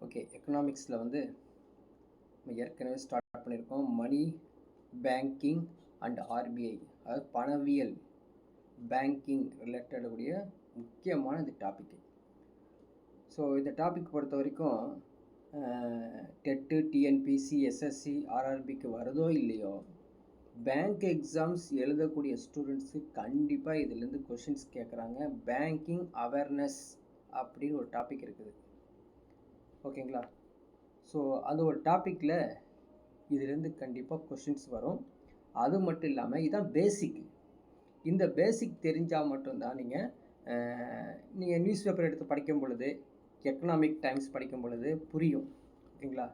Okay, எக்கனாமிக்ஸில் வந்து நம்ம ஏற்கனவே ஸ்டார்ட் பண்ணியிருக்கோம். மணி, பேங்கிங் அண்ட் ஆர்பிஐ, அதாவது பணவியல், பேங்கிங் ரிலேட்டடுடைய முக்கியமான இந்த டாப்பிக்கு. ஸோ இந்த டாபிக் பொறுத்த வரைக்கும் டெட்டு, டிஎன்பிசி, எஸ்எஸ்சி, ஆர்ஆர்பிக்கு வருதோ இல்லையோ, பேங்க் எக்ஸாம்ஸ் எழுதக்கூடிய ஸ்டூடெண்ட்ஸு கண்டிப்பாக இதுலேருந்து கொஷின்ஸ் கேட்குறாங்க. பேங்கிங் அவேர்னஸ் அப்படின்னு ஒரு டாபிக் இருக்குது, ஓகேங்களா? ஸோ அது ஒரு டாப்பிக்கில் இதுலேருந்து கண்டிப்பாக கொஷின்ஸ் வரும். அது மட்டும் இல்லாமல் இதுதான் பேசிக். இந்த பேசிக் தெரிஞ்சால் மட்டும்தான் நீங்கள் நியூஸ் பேப்பர் எடுத்து படிக்கும் பொழுது, எக்கனாமிக் டைம்ஸ் படிக்கும் பொழுது புரியும், ஓகேங்களா?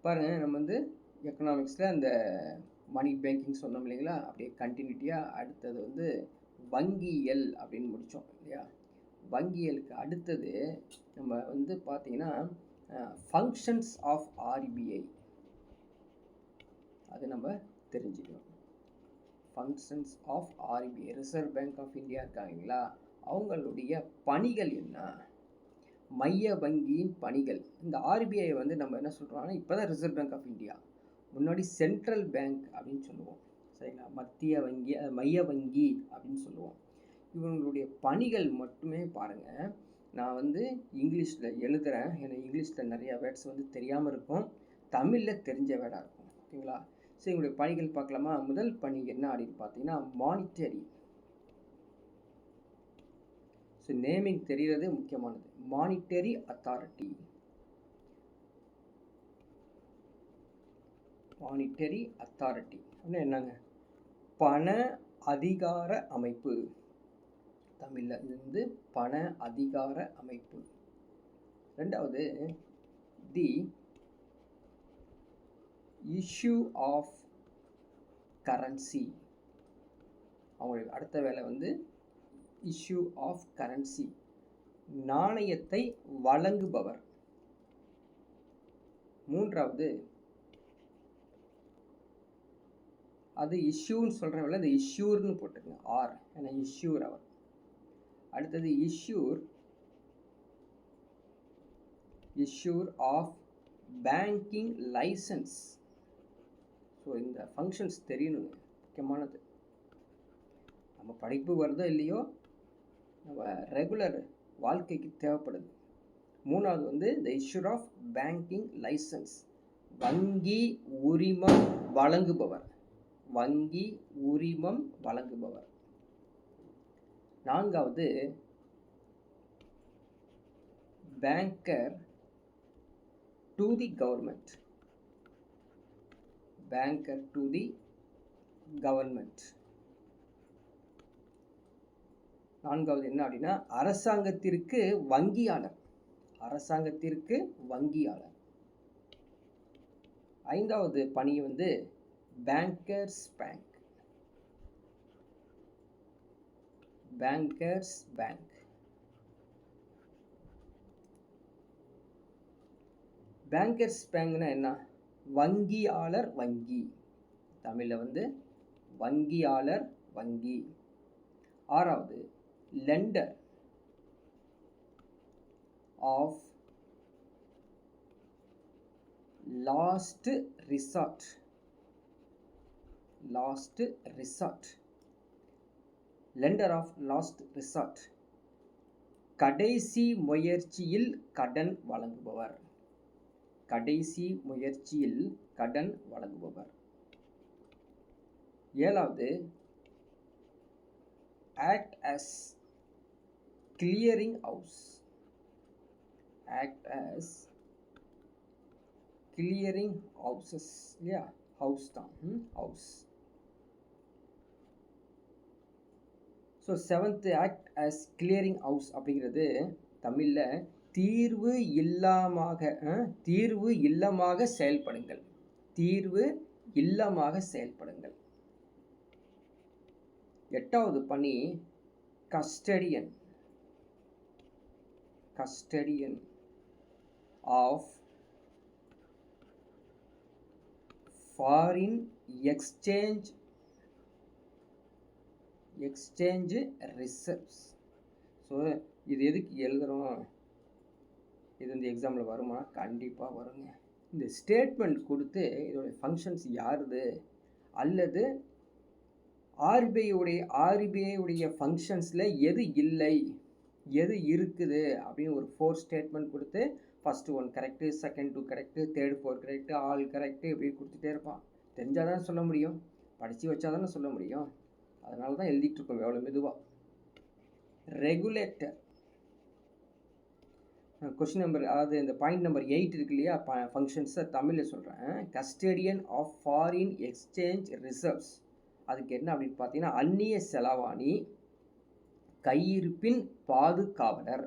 பாருங்கள், நம்ம வந்து எக்கனாமிக்ஸில் அந்த மணி பேங்கிங் சொன்னோம் இல்லைங்களா, அப்படியே கண்டினியூட்டியாக அடுத்தது வந்து வங்கியல் அப்படின்னு முடித்தோம் இல்லையா? வங்கியலுக்கு அடுத்தது நம்ம வந்து பார்த்திங்கன்னா ஃபங்க்ஷன்ஸ் ஆஃப் ஆர்பிஐ, அது நம்ம தெரிஞ்சுக்கணும். Functions of RBI, reserve bank of India இருக்காங்களா, அவங்களுடைய பணிகள் என்ன, மைய வங்கியின் பணிகள். இந்த ஆர்பிஐ வந்து நம்ம என்ன சொல்கிறோம்னா, இப்போ தான் ரிசர்வ் பேங்க் ஆஃப் இந்தியா, முன்னாடி சென்ட்ரல் பேங்க் அப்படின்னு சொல்லுவோம், சரிங்களா? மத்திய வங்கி, மைய வங்கி அப்படின்னு சொல்லுவோம். இவங்களுடைய பணிகள் மட்டுமே பாருங்கள். நான் வந்து இங்கிலீஷில் எழுதுகிறேன், எனக்கு இங்கிலீஷில் நிறையா வேர்ட்ஸ் வந்து தெரியாமல் இருக்கும், தமிழில் தெரிஞ்ச வேர்டாக இருக்கும், ஓகேங்களா? ஸோ இவங்களுடைய பணிகள் பார்க்கலாமா? முதல் பணி என்ன அப்படின்னு பார்த்தீங்கன்னா மானிட்டரி. ஸோ நேமிங் தெரிகிறது முக்கியமானது. மானிட்டரி அத்தாரிட்டி, மானிட்டரி அத்தாரிட்டி அப்படின்னா என்னங்க? பண அதிகார அமைப்பு, தமிழில் இருந்து பண அதிகார அமைப்பு. ரெண்டாவது, தி இஷ்யூ ஆஃப் கரன்சி. அவங்களுக்கு அடுத்த வேலை வந்து இஷ்யூ ஆஃப் கரன்சி, நாணயத்தை வழங்குபவர். மூன்றாவது, அது இஷ்யூன்னு சொல்கிற வேலை, அந்த இஷ்யூர்னு போட்டுக்கங்க, ஆர், ஏன்னா இஷ்யூர் அவர். அடுத்தது issuer of banking licence. So இந்த ஃபங்க்ஷன்ஸ் தெரியணுங்க, முக்கியமானது. நம்ம படிப்பு வருதோ இல்லையோ, நம்ம ரெகுலர் வாழ்க்கைக்கு தேவைப்படுது. மூணாவது வந்து த இஷ்யூர் ஆஃப் பேங்கிங் லைசன்ஸ், வங்கி உரிமம் வழங்குபவர், வங்கி உரிமம் வழங்குபவர். நான்காவது, banker to the government, banker to the government. நான்காவது என்ன அப்படின்னா அரசாங்கத்திற்கு வங்கியாளர், அரசாங்கத்திற்கு வங்கியாளர். ஐந்தாவது பணி வந்து bankers bank, bankers bank. Bankers பேங்க்னா என்ன? வங்கியாளர் வங்கி, தமிழில் வந்து வங்கியாளர் வங்கி. ஆறாவது, lender of last resort, last resort, lender of last resort, கடைசி முயற்சியில் கடன் வழங்குபவர், கடைசி முயற்சியில் கடன் வழங்குபவர். ஏழாவது, act as clearing house, act as clearing houses, இல்லையா? ஹவுஸ் தான், house. So seventh, act as clearing house அப்படிங்கிறது தமிழில் தீர்வு இல்லமாக செயல்படுங்கள், தீர்வு இல்லமாக செயல்படுங்கள். எட்டாவது பணி custodian, custodian of foreign exchange reserves. So இது எதுக்கு எழுதுகிறோம், இது இந்த எக்ஸாமில் வருமா? கண்டிப்பாக வருங்க. இந்த ஸ்டேட்மெண்ட் கொடுத்து இதோடைய ஃபங்க்ஷன்ஸ் யாருது அல்லது ஆர்பிஐ உடைய ஃபங்க்ஷன்ஸில் எது இல்லை எது இருக்குது அப்படின்னு ஒரு 4 ஸ்டேட்மெண்ட் கொடுத்து first 1 correct, second 2 correct, third 4 correct, all correct இப்படி கொடுத்துட்டே இருப்பான். தெரிஞ்சால் தானே சொல்ல முடியும், படித்து வச்சா தானே சொல்ல முடியும். அதனால தான் எழுதிட்டுருக்கோம் எவ்வளோ மெதுவாக. ரெகுலேட்டர் கொஸ்டின் நம்பர், அதாவது இந்த பாயிண்ட் நம்பர் 8 இருக்கு இல்லையா, ஃபங்க்ஷன்ஸை தமிழில் சொல்கிறேன். Custodian of foreign exchange reserves, அதுக்கு என்ன அப்படின்னு பார்த்தீங்கன்னா அந்நிய செலவாணி கையிருப்பின் பாதுகாவலர்.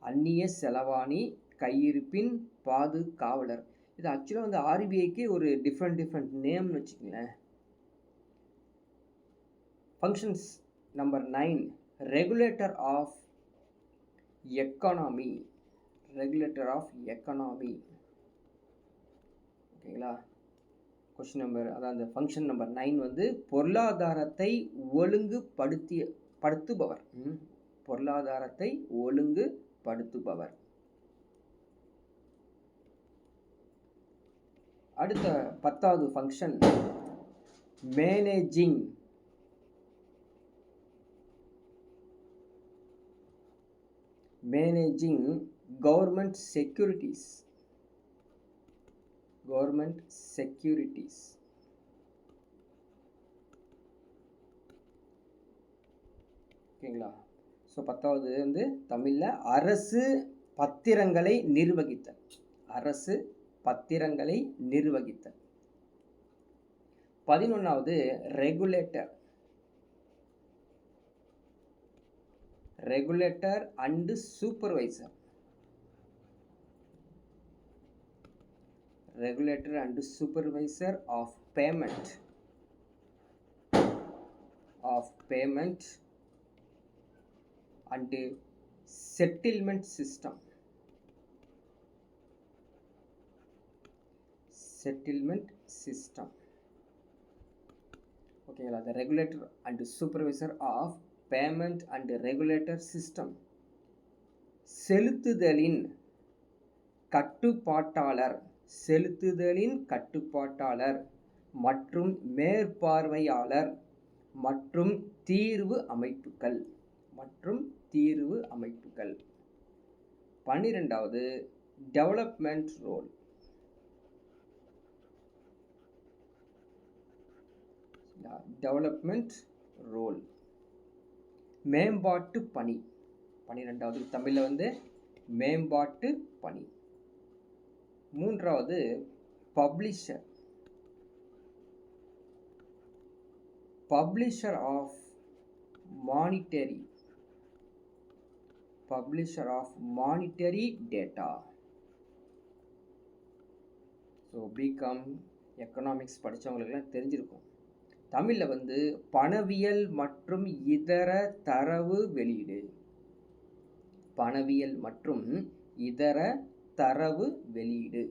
அந்நிய செலவாணி கையிருப்பின் பாதுகாவலர். இது ஆக்சுவலாக வந்து ஆர்பிஐக்கு ஒரு டிஃப்ரெண்ட் நேம்னு வச்சுக்கங்களேன். Functions number 9 regulator of economy. Regulator of economy, ஓகேங்களா. கொஸ்டின் நம்பர், அதான் அந்த ஃபங்க்ஷன் நம்பர் 9 வந்து பொருளாதாரத்தை ஒழுங்குபடுத்துபவர். பொருளாதாரத்தை ஒழுங்குபடுத்துபவர். அடுத்த 10வது function managing. Managing government securities. Government securities, ஓகேங்களா. ஸோ 10வது வந்து தமிழில் அரசு பத்திரங்களை நிர்வகித்தல். அரசு பத்திரங்களை நிர்வகித்தல். 11வது regulator. Regulator and supervisor. Regulator and supervisor of payment and settlement system. Settlement system, ஓகேங்களா. the regulator and supervisor of payment and regulator system. செலுத்துதலின் கட்டுப்பாட்டாளர். செலுத்துதலின் கட்டுப்பாட்டாளர் மற்றும் மேற்பார்வையாளர் மற்றும் தீர்வு அமைப்புகள். 12வது டெவலப்மெண்ட் ரோல். டெவலப்மெண்ட் ரோல், மேம்பாட்டு பணி. 12வது தமிழில் வந்து மேம்பாட்டு பணி. 3வது publisher. Publisher of monetary. Publisher of monetary data. So BCom economics படித்தவங்களுக்குலாம் தெரிஞ்சிருக்கும். தமிழில் வந்து பணவியல் மற்றும் இதர தரவு வெளியீடு. பணவியல் மற்றும் இதர தரவு வெளியீடு.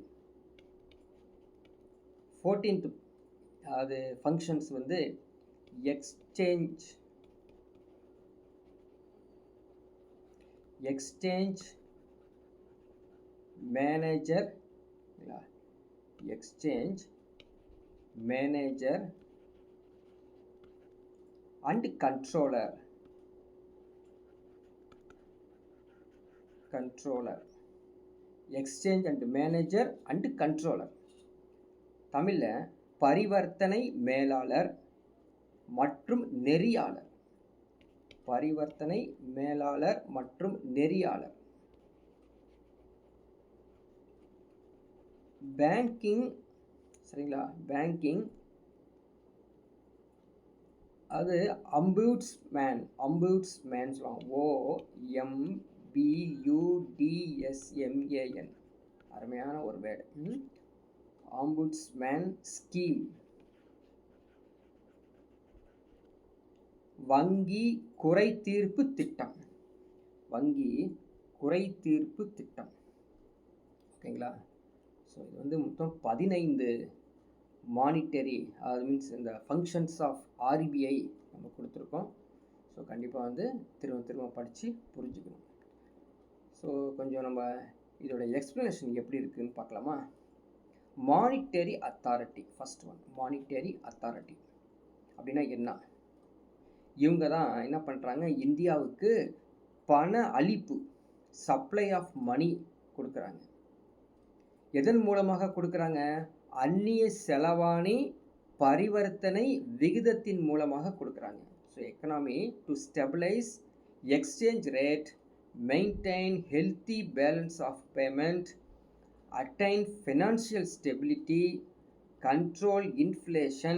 14th அது ஃபங்க்ஷன்ஸ் வந்து exchange. Exchange manager. Exchange manager and controller. Controller, exchange and manager and controller. தமிழில் பரிவர்த்தனை மேலாளர் மற்றும் நெறியாளர். பரிவர்த்தனை மேலாளர் மற்றும் நெறியாளர். பேங்கிங், சரிங்களா. பேங்கிங் அது அம்பூட்ஸ்மேன். அம்பூட்ஸ்மேன் சொல்லுவாங்க. OMBUDSMAN, அருமையான ஒரு வேர்டு. Ombudsman scheme. வங்கி குறை தீர்ப்பு திட்டம். வங்கி குறை தீர்ப்பு திட்டம், ஓகேங்களா. ஸோ இது வந்து மொத்தம் 15 மானிட்டரி, அது மீன்ஸ் இந்த ஃபங்க்ஷன்ஸ் ஆஃப் ஆர்பிஐ நம்ம கொடுத்துருக்கோம். ஸோ கண்டிப்பாக வந்து திரும்ப திரும்ப படித்து புரிஞ்சுக்கணும். ஸோ கொஞ்சம் நம்ம இதோட எக்ஸ்ப்ளனேஷன் எப்படி இருக்குதுன்னு பார்க்கலாமா. Monetary authority, first one monetary authority அப்படின்னா என்ன? இவங்க தான் என்ன பண்ணுறாங்க, இந்தியாவுக்கு பண அளிப்பு, சப்ளை ஆஃப் மணி கொடுக்குறாங்க. எதன் மூலமாக கொடுக்குறாங்க? அந்நிய செலவாணி பரிவர்த்தனை விகிதத்தின் மூலமாக கொடுக்குறாங்க. So economy to stabilise exchange rate, maintain healthy balance of payment, attain financial stability, control inflation,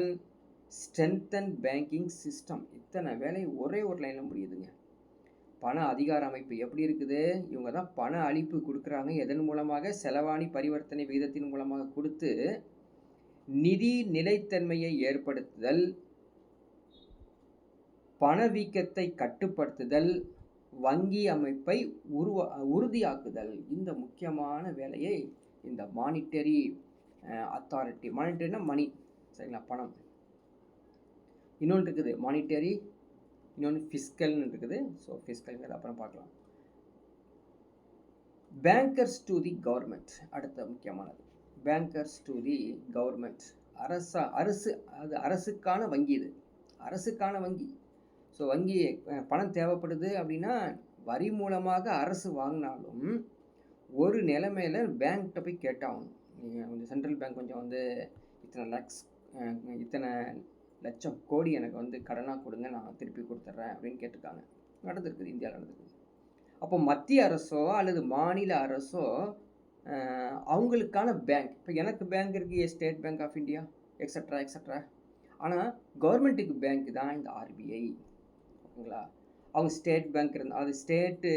strengthen banking system. இத்தனை வேலை ஒரே ஒரு லைனில் முடியுதுங்க. பண அதிகார அமைப்பு எப்படி இருக்குது? இவங்க தான் பண அளிப்பு கொடுக்குறாங்க. எதன் மூலமாக? செலவாணி பரிவர்த்தனை விகிதத்தின் மூலமாக கொடுத்து நிதி நிலைத்தன்மையை ஏற்படுத்துதல், பணவீக்கத்தை கட்டுப்படுத்துதல், வங்கி அமைப்பை உறுதியாக்குதல். இந்த முக்கியமான வேலையை இந்த மானிட்டரி அத்தாரிட்டி, மானிட்டரினா மணி, சரிங்களா, பணம். இன்னொன்று இருக்குது மானிட்டரி, இன்னொன்று ஃபிஸ்கல்னு இருக்குது. ஸோ ஃபிஸ்கல்ங்கிறது அப்புறம் பார்க்கலாம். பேங்கர்ஸ் டு தி கவர்மெண்ட், அடுத்த முக்கியமானது. பேங்கர்ஸ் டு தி கவர்மெண்ட், அரசுக்கான வங்கி. இது அரசுக்கான வங்கி. ஸோ வங்கி பணம் தேவைப்படுது அப்படின்னா வரி மூலமாக அரசு வாங்கினாலும் ஒரு நிலைமையில் பேங்க்கிட்ட போய் கேட்டாகணும். நீங்கள் கொஞ்சம் சென்ட்ரல் பேங்க் கொஞ்சம் வந்து இத்தனை லட்சம் கோடி எனக்கு வந்து கடனாக கொடுங்க, நான் திருப்பி கொடுத்துட்றேன் அப்படின்னு கேட்டிருக்காங்க. நடந்திருக்குது, இந்தியாவில் நடந்திருக்குது. அப்போ மத்திய அரசோ அல்லது மாநில அரசோ அவங்களுக்கான பேங்க், இப்போ எனக்கு பேங்க் இருக்குது, State Bank of India, extra extra. ஆனால் கவர்மெண்ட்டுக்கு பேங்க் தான் இந்த ஆர்பிஐ, ஓகேங்களா. அவங்க ஸ்டேட் பேங்க் இருந்தால், அது ஸ்டேட்டு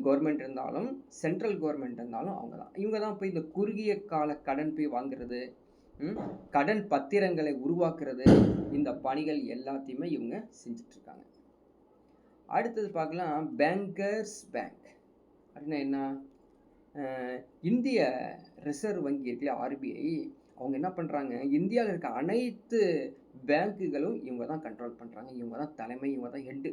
கவர்மெண்ட் இருந்தாலும் சென்ட்ரல் கவர்மெண்ட் இருந்தாலும் அவங்க தான். இவங்க தான் போய் இந்த குறுகிய கால கடன் போய் வாங்குறது, கடன் பத்திரங்களை உருவாக்குறது, இந்த பணிகள் எல்லாத்தையுமே இவங்க செஞ்சிட்ருக்காங்க. அடுத்தது பார்க்கலாம், பேங்கர்ஸ் பேங்க் அப்படின்னா என்ன? இந்திய ரிசர்வ் வங்கி இருக்குல்ல, ஆர்பிஐ, அவங்க என்ன பண்ணுறாங்க, இந்தியாவில் இருக்க அனைத்து பேங்க்குகளும் இவங்க தான் கண்ட்ரோல் பண்ணுறாங்க. இவங்க தான் தலைமை, இவங்க தான் ஹெட்டு.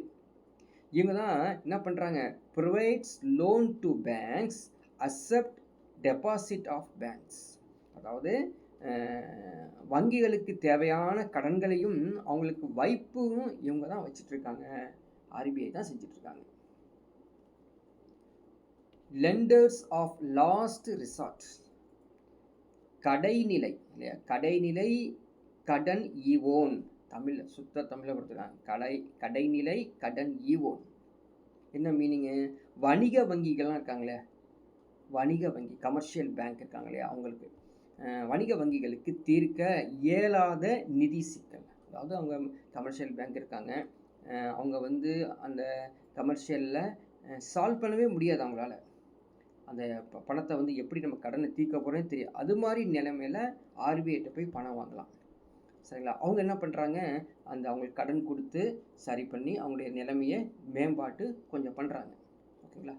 இவங்க தான் என்ன பண்ணுறாங்க, provides loan to banks, accept deposit of banks. அதாவது வங்கிகளுக்கு தேவையான கடன்களையும் அவங்களுக்கு வைப்பும் இவங்க தான் வச்சிட்ருக்காங்க, ஆர்பிஐ தான் செஞ்சிட்ருக்காங்க. லெண்டர்ஸ் ஆஃப் லாஸ்ட் ரிசார்ட், கடைநிலை இல்லையா, கடைநிலை கடன் ஈவோன், தமிழ் சுத்த தமிழில் கொடுத்துருக்காங்க. கடைநிலை கடன் ஈவோன் என்ன மீனிங்கு? வணிக வங்கிகள்லாம் இருக்காங்களே, வணிக வங்கி, கமர்ஷியல் பேங்க் இருக்காங்க இல்லையா, அவங்களுக்கு வணிக வங்கிகளுக்கு தீர்க்க இயலாத நிதி சிக்கல். அதாவது அவங்க கமர்ஷியல் பேங்க் இருக்காங்க, அவங்க வந்து அந்த கமர்ஷியலில் சால்வ் பண்ணவே முடியாது அவங்களால. அந்த பணத்தை வந்து எப்படி நம்ம கடனை தீர்க்க போகிறோன்னு தெரியும். அது மாதிரி நிலைமையில் ஆர்பிஐட்ட போய் பணம் வாங்கலாம், சரிங்களா. அவங்க என்ன பண்ணுறாங்க, அந்த அவங்களுக்கு கடன் கொடுத்து சரி பண்ணி அவங்களுடைய நிலைமையை மேம்பாட்டு கொஞ்சம் பண்ணுறாங்க, ஓகேங்களா.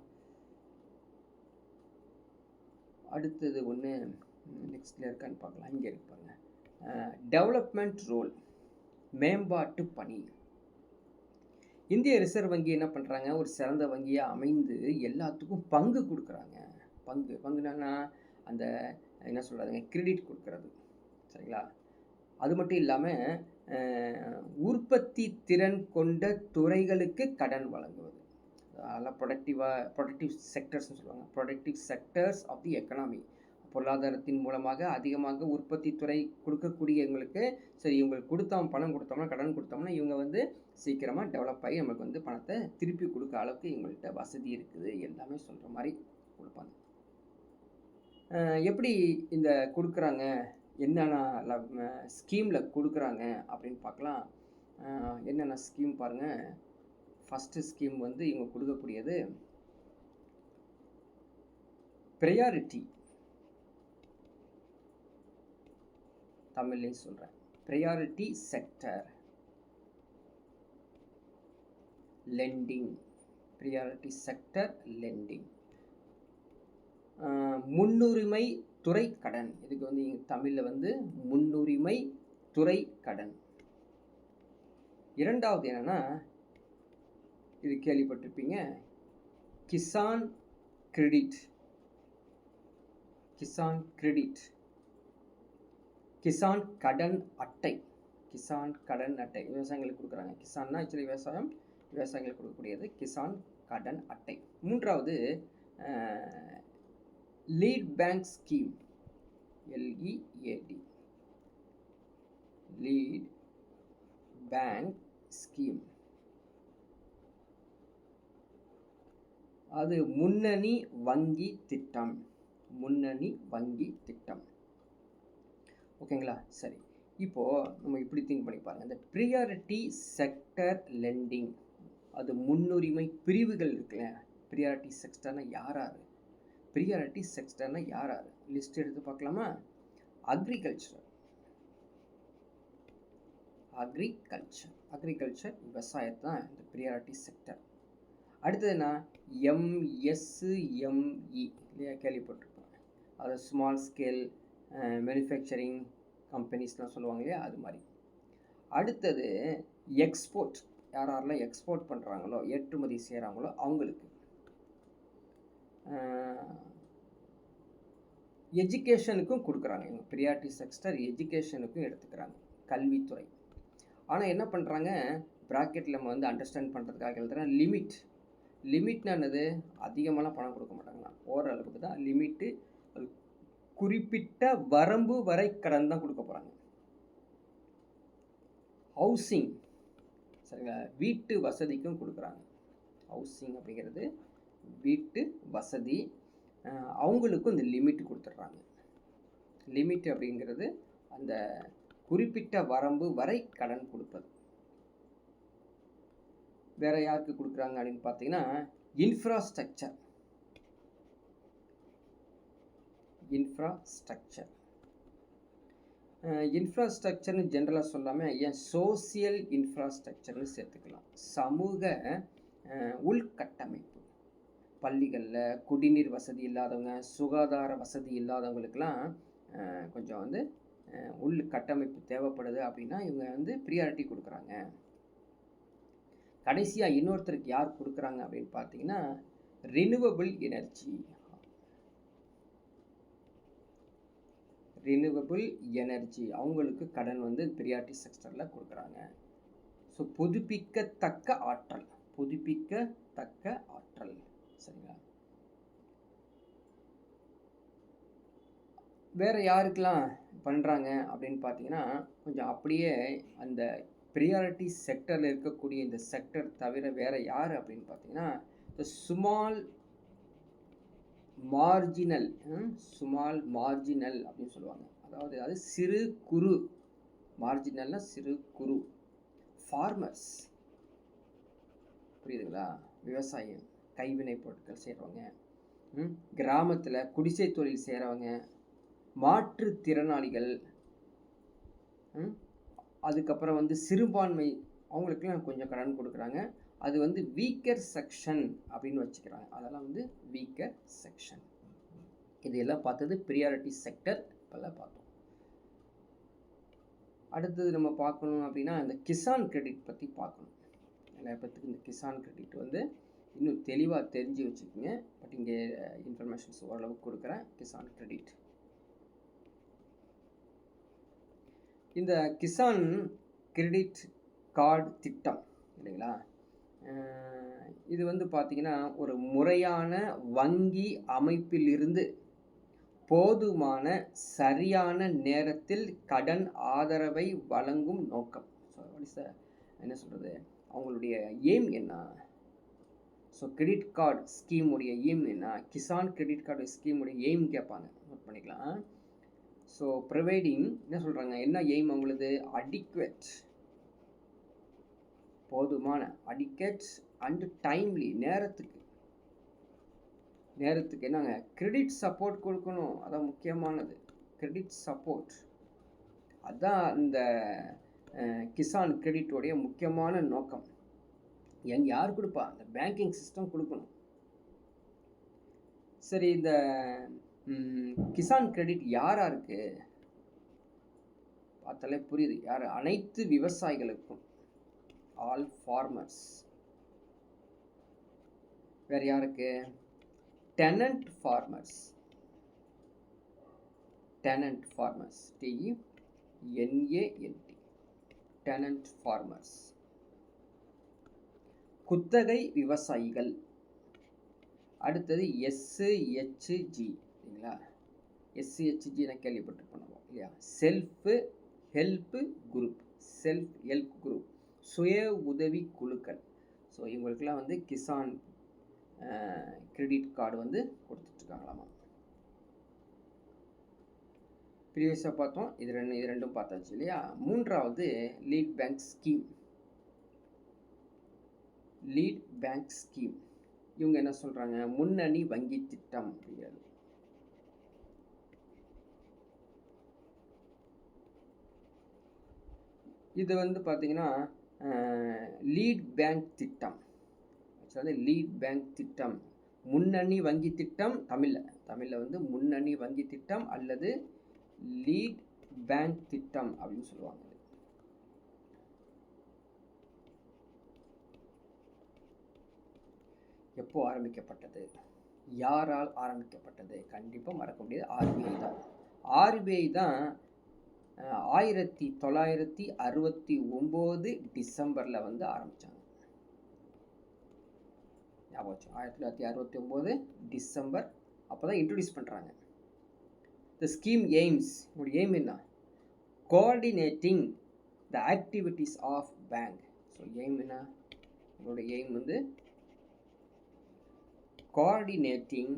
அடுத்தது ஒன்று நெக்ஸ்ட்டில் இருக்கான்னு பார்க்கலாம். இங்கே இருக்கு பாருங்க, டெவலப்மெண்ட் ரோல், மேம்பாட்டு பணி. இந்திய ரிசர்வ் வங்கி என்ன பண்ணுறாங்க, ஒரு சிறந்த வங்கியாக அமைந்து எல்லாத்துக்கும் பங்கு கொடுக்குறாங்க. பங்குனா அந்த என்ன சொல்கிறதுங்க, கிரெடிட் கொடுக்குறது, சரிங்களா. அது மட்டும் இல்லாமல் உற்பத்தி திறன் கொண்ட துறைகளுக்கு கடன் வழங்குவது. அதெல்லாம் ப்ரொடக்டிவ் செக்டர்ஸ்னு சொல்லுவாங்க, productive sectors of the economy. பொருளாதாரத்தின் மூலமாக அதிகமாக உற்பத்தி துறை கொடுக்கக்கூடியவங்களுக்கு, சரி இவங்களுக்கு பணம் கொடுத்தோம்னா, கடன் கொடுத்தோம்னா இவங்க வந்து சீக்கிரமாக டெவலப் ஆகி நமக்கு வந்து பணத்தை திருப்பி கொடுக்க அளவுக்கு இவங்கள்ட்ட வசதி இருக்குது, எல்லாமே சொல்கிற மாதிரி கொடுப்பாங்க. எப்படி இந்த கொடுக்குறாங்க, என்னென்ன ஸ்கீமில் கொடுக்குறாங்க அப்படின்னு பார்க்கலாம். என்னென்ன ஸ்கீம் பாருங்கள். ஃபஸ்ட்டு ஸ்கீம் வந்து இவங்க கொடுக்கக்கூடியது ப்ரையாரிட்டி, தமிழ்லையும் சொல்கிறேன், priority sector lending, priority sector lending. முன்னுரிமை துறை கடன், இதுக்கு வந்து தமிழில் வந்து முன்னுரிமை துறை கடன். இரண்டாவது என்னன்னா, இது கேள்விப்பட்டிருப்பீங்க, கிசான் கிரெடிட், கிசான் கிரெடிட், கிசான் கடன் அட்டை, கிசான் கடன் அட்டை விவசாயிகளுக்கு கொடுக்குறாங்க. கிசான்னா ஆக்சுவலி விவசாயிகளுக்கு கொடுக்கக்கூடியது கிசான் கடன் அட்டை. மூன்றாவது lead bank scheme, LEAD, lead bank scheme. அது முன்னணி வங்கி திட்டம், முன்னணி வங்கி திட்டம். ஓகேங்களா? சரி, இப்போது நம்ம இப்படி திங்க் பண்ணி பாருங்கள். இந்த ப்ரியாரிட்டி செக்டர் லெண்டிங், அது முன்னுரிமை பிரிவுகள் இருக்குல்ல. ப்ரியாரிட்டி செக்டர்னா யார்? ப்ரியாரிட்டி செக்டர்னா யார்? லிஸ்ட் எடுத்து பார்க்கலாமா? அக்ரிகல்ச்சர், அக்ரிகல்ச்சர் விவசாயத்தை தான் இந்த ப்ரியாரிட்டி செக்டர். அடுத்ததுன்னா MSME இல்லையா, கேள்விப்பட்டிருப்போம். அது ஸ்மால் ஸ்கேல் மேனுஃபேக்சரிங் கம்பெனிஸ்லாம் சொல்லுவாங்க இல்லையா, அது மாதிரி. அடுத்தது எக்ஸ்போர்ட், யாரெல்லாம் எக்ஸ்போர்ட் பண்ணுறாங்களோ, ஏற்றுமதி செய்கிறாங்களோ அவங்களுக்கு. எஜுகேஷனுக்கும் கொடுக்குறாங்க. இவங்க ப்ரியாரிட்டி செக்டர் எஜுகேஷனுக்கும் எடுத்துக்கிறாங்க, கல்வித்துறை. ஆனால் என்ன பண்ணுறாங்க, ப்ராக்கெட்டில் நம்ம வந்து அண்டர்ஸ்டாண்ட் பண்ணுறதுக்காக எழுதுகிறேன் லிமிட். லிமிட்னா என்னது? அதிகமாகலாம் பணம் கொடுக்க மாட்டாங்களா, ஓரளவுக்கு தான் லிமிட்டு. அது குறிப்பிட்ட வரம்பு வரை கடன் தான் கொடுக்க போகிறாங்க. ஹவுசிங், சரிங்களா, வீட்டு வசதிக்கும் கொடுக்குறாங்க. ஹவுசிங் அப்படிங்கிறது வீட்டு வசதி, அவங்களுக்கும் இந்த லிமிட் கொடுத்துட்றாங்க. லிமிட் அப்படிங்கிறது அந்த குறிப்பிட்ட வரம்பு வரை கடன் கொடுப்பது. வேற யாருக்கு கொடுக்குறாங்க அப்படின்னு பார்த்தீங்கன்னா இன்ஃப்ராஸ்ட்ரக்சர், இன்ஃப்ராஸ்ட்ரக்சர்னு ஜென்ரலாக சொல்லாமல் ஏன் சோசியல் இன்ஃப்ராஸ்ட்ரக்சர்னு சேர்த்துக்கலாம். சமூக உள்கட்டமைப்பு, பள்ளிகளில் குடிநீர் வசதி இல்லாதவங்க, சுகாதார வசதி இல்லாதவங்களுக்கெல்லாம் கொஞ்சம் வந்து உள்கட்டமைப்பு தேவைப்படுது அப்படின்னா இவங்க வந்து ப்ரியாரிட்டி கொடுக்குறாங்க. கடைசியாக இன்னொருத்தருக்கு யார் கொடுக்குறாங்க அப்படின்னு பார்த்தீங்கன்னா ரினியூவபிள் எனர்ஜி, அவங்களுக்கு கடன் வந்து ப்ரியாரிட்டி செக்டரில் கொடுக்குறாங்க. ஸோ புதுப்பிக்கத்தக்க ஆற்றல், சரிங்களா. வேறு யாருக்கெல்லாம் பண்ணுறாங்க அப்படின்னு பார்த்தீங்கன்னா கொஞ்சம் அப்படியே அந்த ப்ரியாரிட்டி செக்டரில் இருக்கக்கூடிய இந்த செக்டர் தவிர வேறு யார் அப்படின்னு பார்த்தீங்கன்னா இந்த ஸ்மால் மார்ஜினல் அப்படின்னு சொல்லுவாங்க. அதாவது அது சிறு குறு, மார்ஜினல்னா சிறு குறு, ஃபார்மர்ஸ், புரியுதுங்களா, விவசாயம், கைவினை பொருட்கள் செய்கிறவங்க, கிராமத்தில் குடிசை தொழில் செய்கிறவங்க, மாற்றுத்திறனாளிகள், அதுக்கப்புறம் வந்து சிறுபான்மை, அவங்களுக்குலாம் கொஞ்சம் கடன் கொடுக்குறாங்க. அது வந்து வீக்கர் செக்ஷன் அப்படின்னு வச்சுக்கிறாங்க. அதெல்லாம் வந்து வீக்கர் செக்ஷன். இதெல்லாம் பார்த்தது ப்ரியாரிட்டி செக்டர் இப்போல்லாம் பார்த்தோம். அடுத்தது நம்ம பார்க்கணும் அப்படின்னா இந்த கிசான் கிரெடிட் பற்றி பார்க்கணும். நிறைய பேருக்கு இந்த கிசான் கிரெடிட் வந்து இன்னும் தெளிவாக தெரிஞ்சு வச்சுக்கோங்க. பட் இங்கே இன்ஃபர்மேஷன்ஸ் ஓரளவுக்கு கொடுக்குறேன். கிசான் கிரெடிட், இந்த கிசான் கிரெடிட் கார்டு திட்டம் இல்லைங்களா, இது வந்து பார்த்திங்கன்னா ஒரு முறையான வங்கி அமைப்பிலிருந்து போதுமான சரியான நேரத்தில் கடன் ஆதரவை வழங்கும் நோக்கம். ஸோ என்ன சொல்கிறது, அவங்களுடைய எய்ம் என்ன? ஸோ கிரெடிட் கார்டு ஸ்கீமுடைய எய்ம் என்ன? கிசான் கிரெடிட் கார்டு ஸ்கீமுடைய எய்ம் கேட்பாங்க, நோட் பண்ணிக்கலாம். ஸோ ப்ரொவைடிங் என்ன சொல்கிறாங்க, என்ன எய்ம் அவங்களது? அடிக்வேட், போதுமான, அடிக்வேட் அண்ட் டைம்லி, நேரத்துக்கு என்னங்க கிரெடிட் சப்போர்ட் கொடுக்கணும். அதான் முக்கியமானது, கிரெடிட் சப்போர்ட். அதுதான் இந்த கிசான் கிரெடிட்டோடைய முக்கியமான நோக்கம். யார் கொடுப்பா? இந்த பேங்கிங் சிஸ்டம் கொடுக்கணும். சரி, இந்த கிசான் கிரெடிட் யாருக்கு பார்த்தாலே புரியுது, யார்? அனைத்து விவசாயிகளுக்கும், ஆல் ஃபார்மர்ஸ். வேறு யாருக்கு? tenant farmers, tenant farmers, TENANT, tenant farmers. குத்தகை விவசாயிகள். அடுத்தது SHG, இல்லைங்களா? SHG நான் கேள்விப்பட்டிருப்போம் இல்லையா? Self help group, self help group, சுய உதவி குழுக்கள். ஸோ இவங்களுக்கெல்லாம் வந்து கிசான் கிரெடிட் கார்டு வந்து கொடுத்துட்ருக்காங்களாமா. ப்ரீவியஸாக பார்த்தோம், இது ரெண்டும் பார்த்தாச்சு இல்லையா? மூன்றாவது lead bank scheme. Lead bank scheme இவங்க என்ன சொல்கிறாங்க? முன்னணி வங்கி திட்டம் அப்படிங்கிறது. இது வந்து பார்த்தீங்கன்னா லீட் பேங்க் திட்டம், லீட் பேங்க் திட்டம், முன்னணி வங்கி திட்டம். தமிழில் வந்து முன்னணி வங்கி திட்டம் அல்லது லீட் பேங்க் திட்டம் அப்படின்னு சொல்லுவாங்க. எப்போ ஆரம்பிக்கப்பட்டது, யாரால் ஆரம்பிக்கப்பட்டது? கண்டிப்பாக மறக்க முடியாது, ஆர்பிஐ தான். ஆர்பிஐ தான் 1969 டிசம்பரில் வந்து ஆரம்பித்தாங்க. ஞாபகம் வச்சு, 1969 டிசம்பர் அப்போ தான் இன்ட்ரடியூஸ் பண்ணுறாங்க. த ஸ்கீம் எய்ம்ஸ், உங்களுடைய எய்ம் என்ன? Coordinating the activities of bank. So aim என்ன? உங்களுடைய எய்ம் வந்து coordinating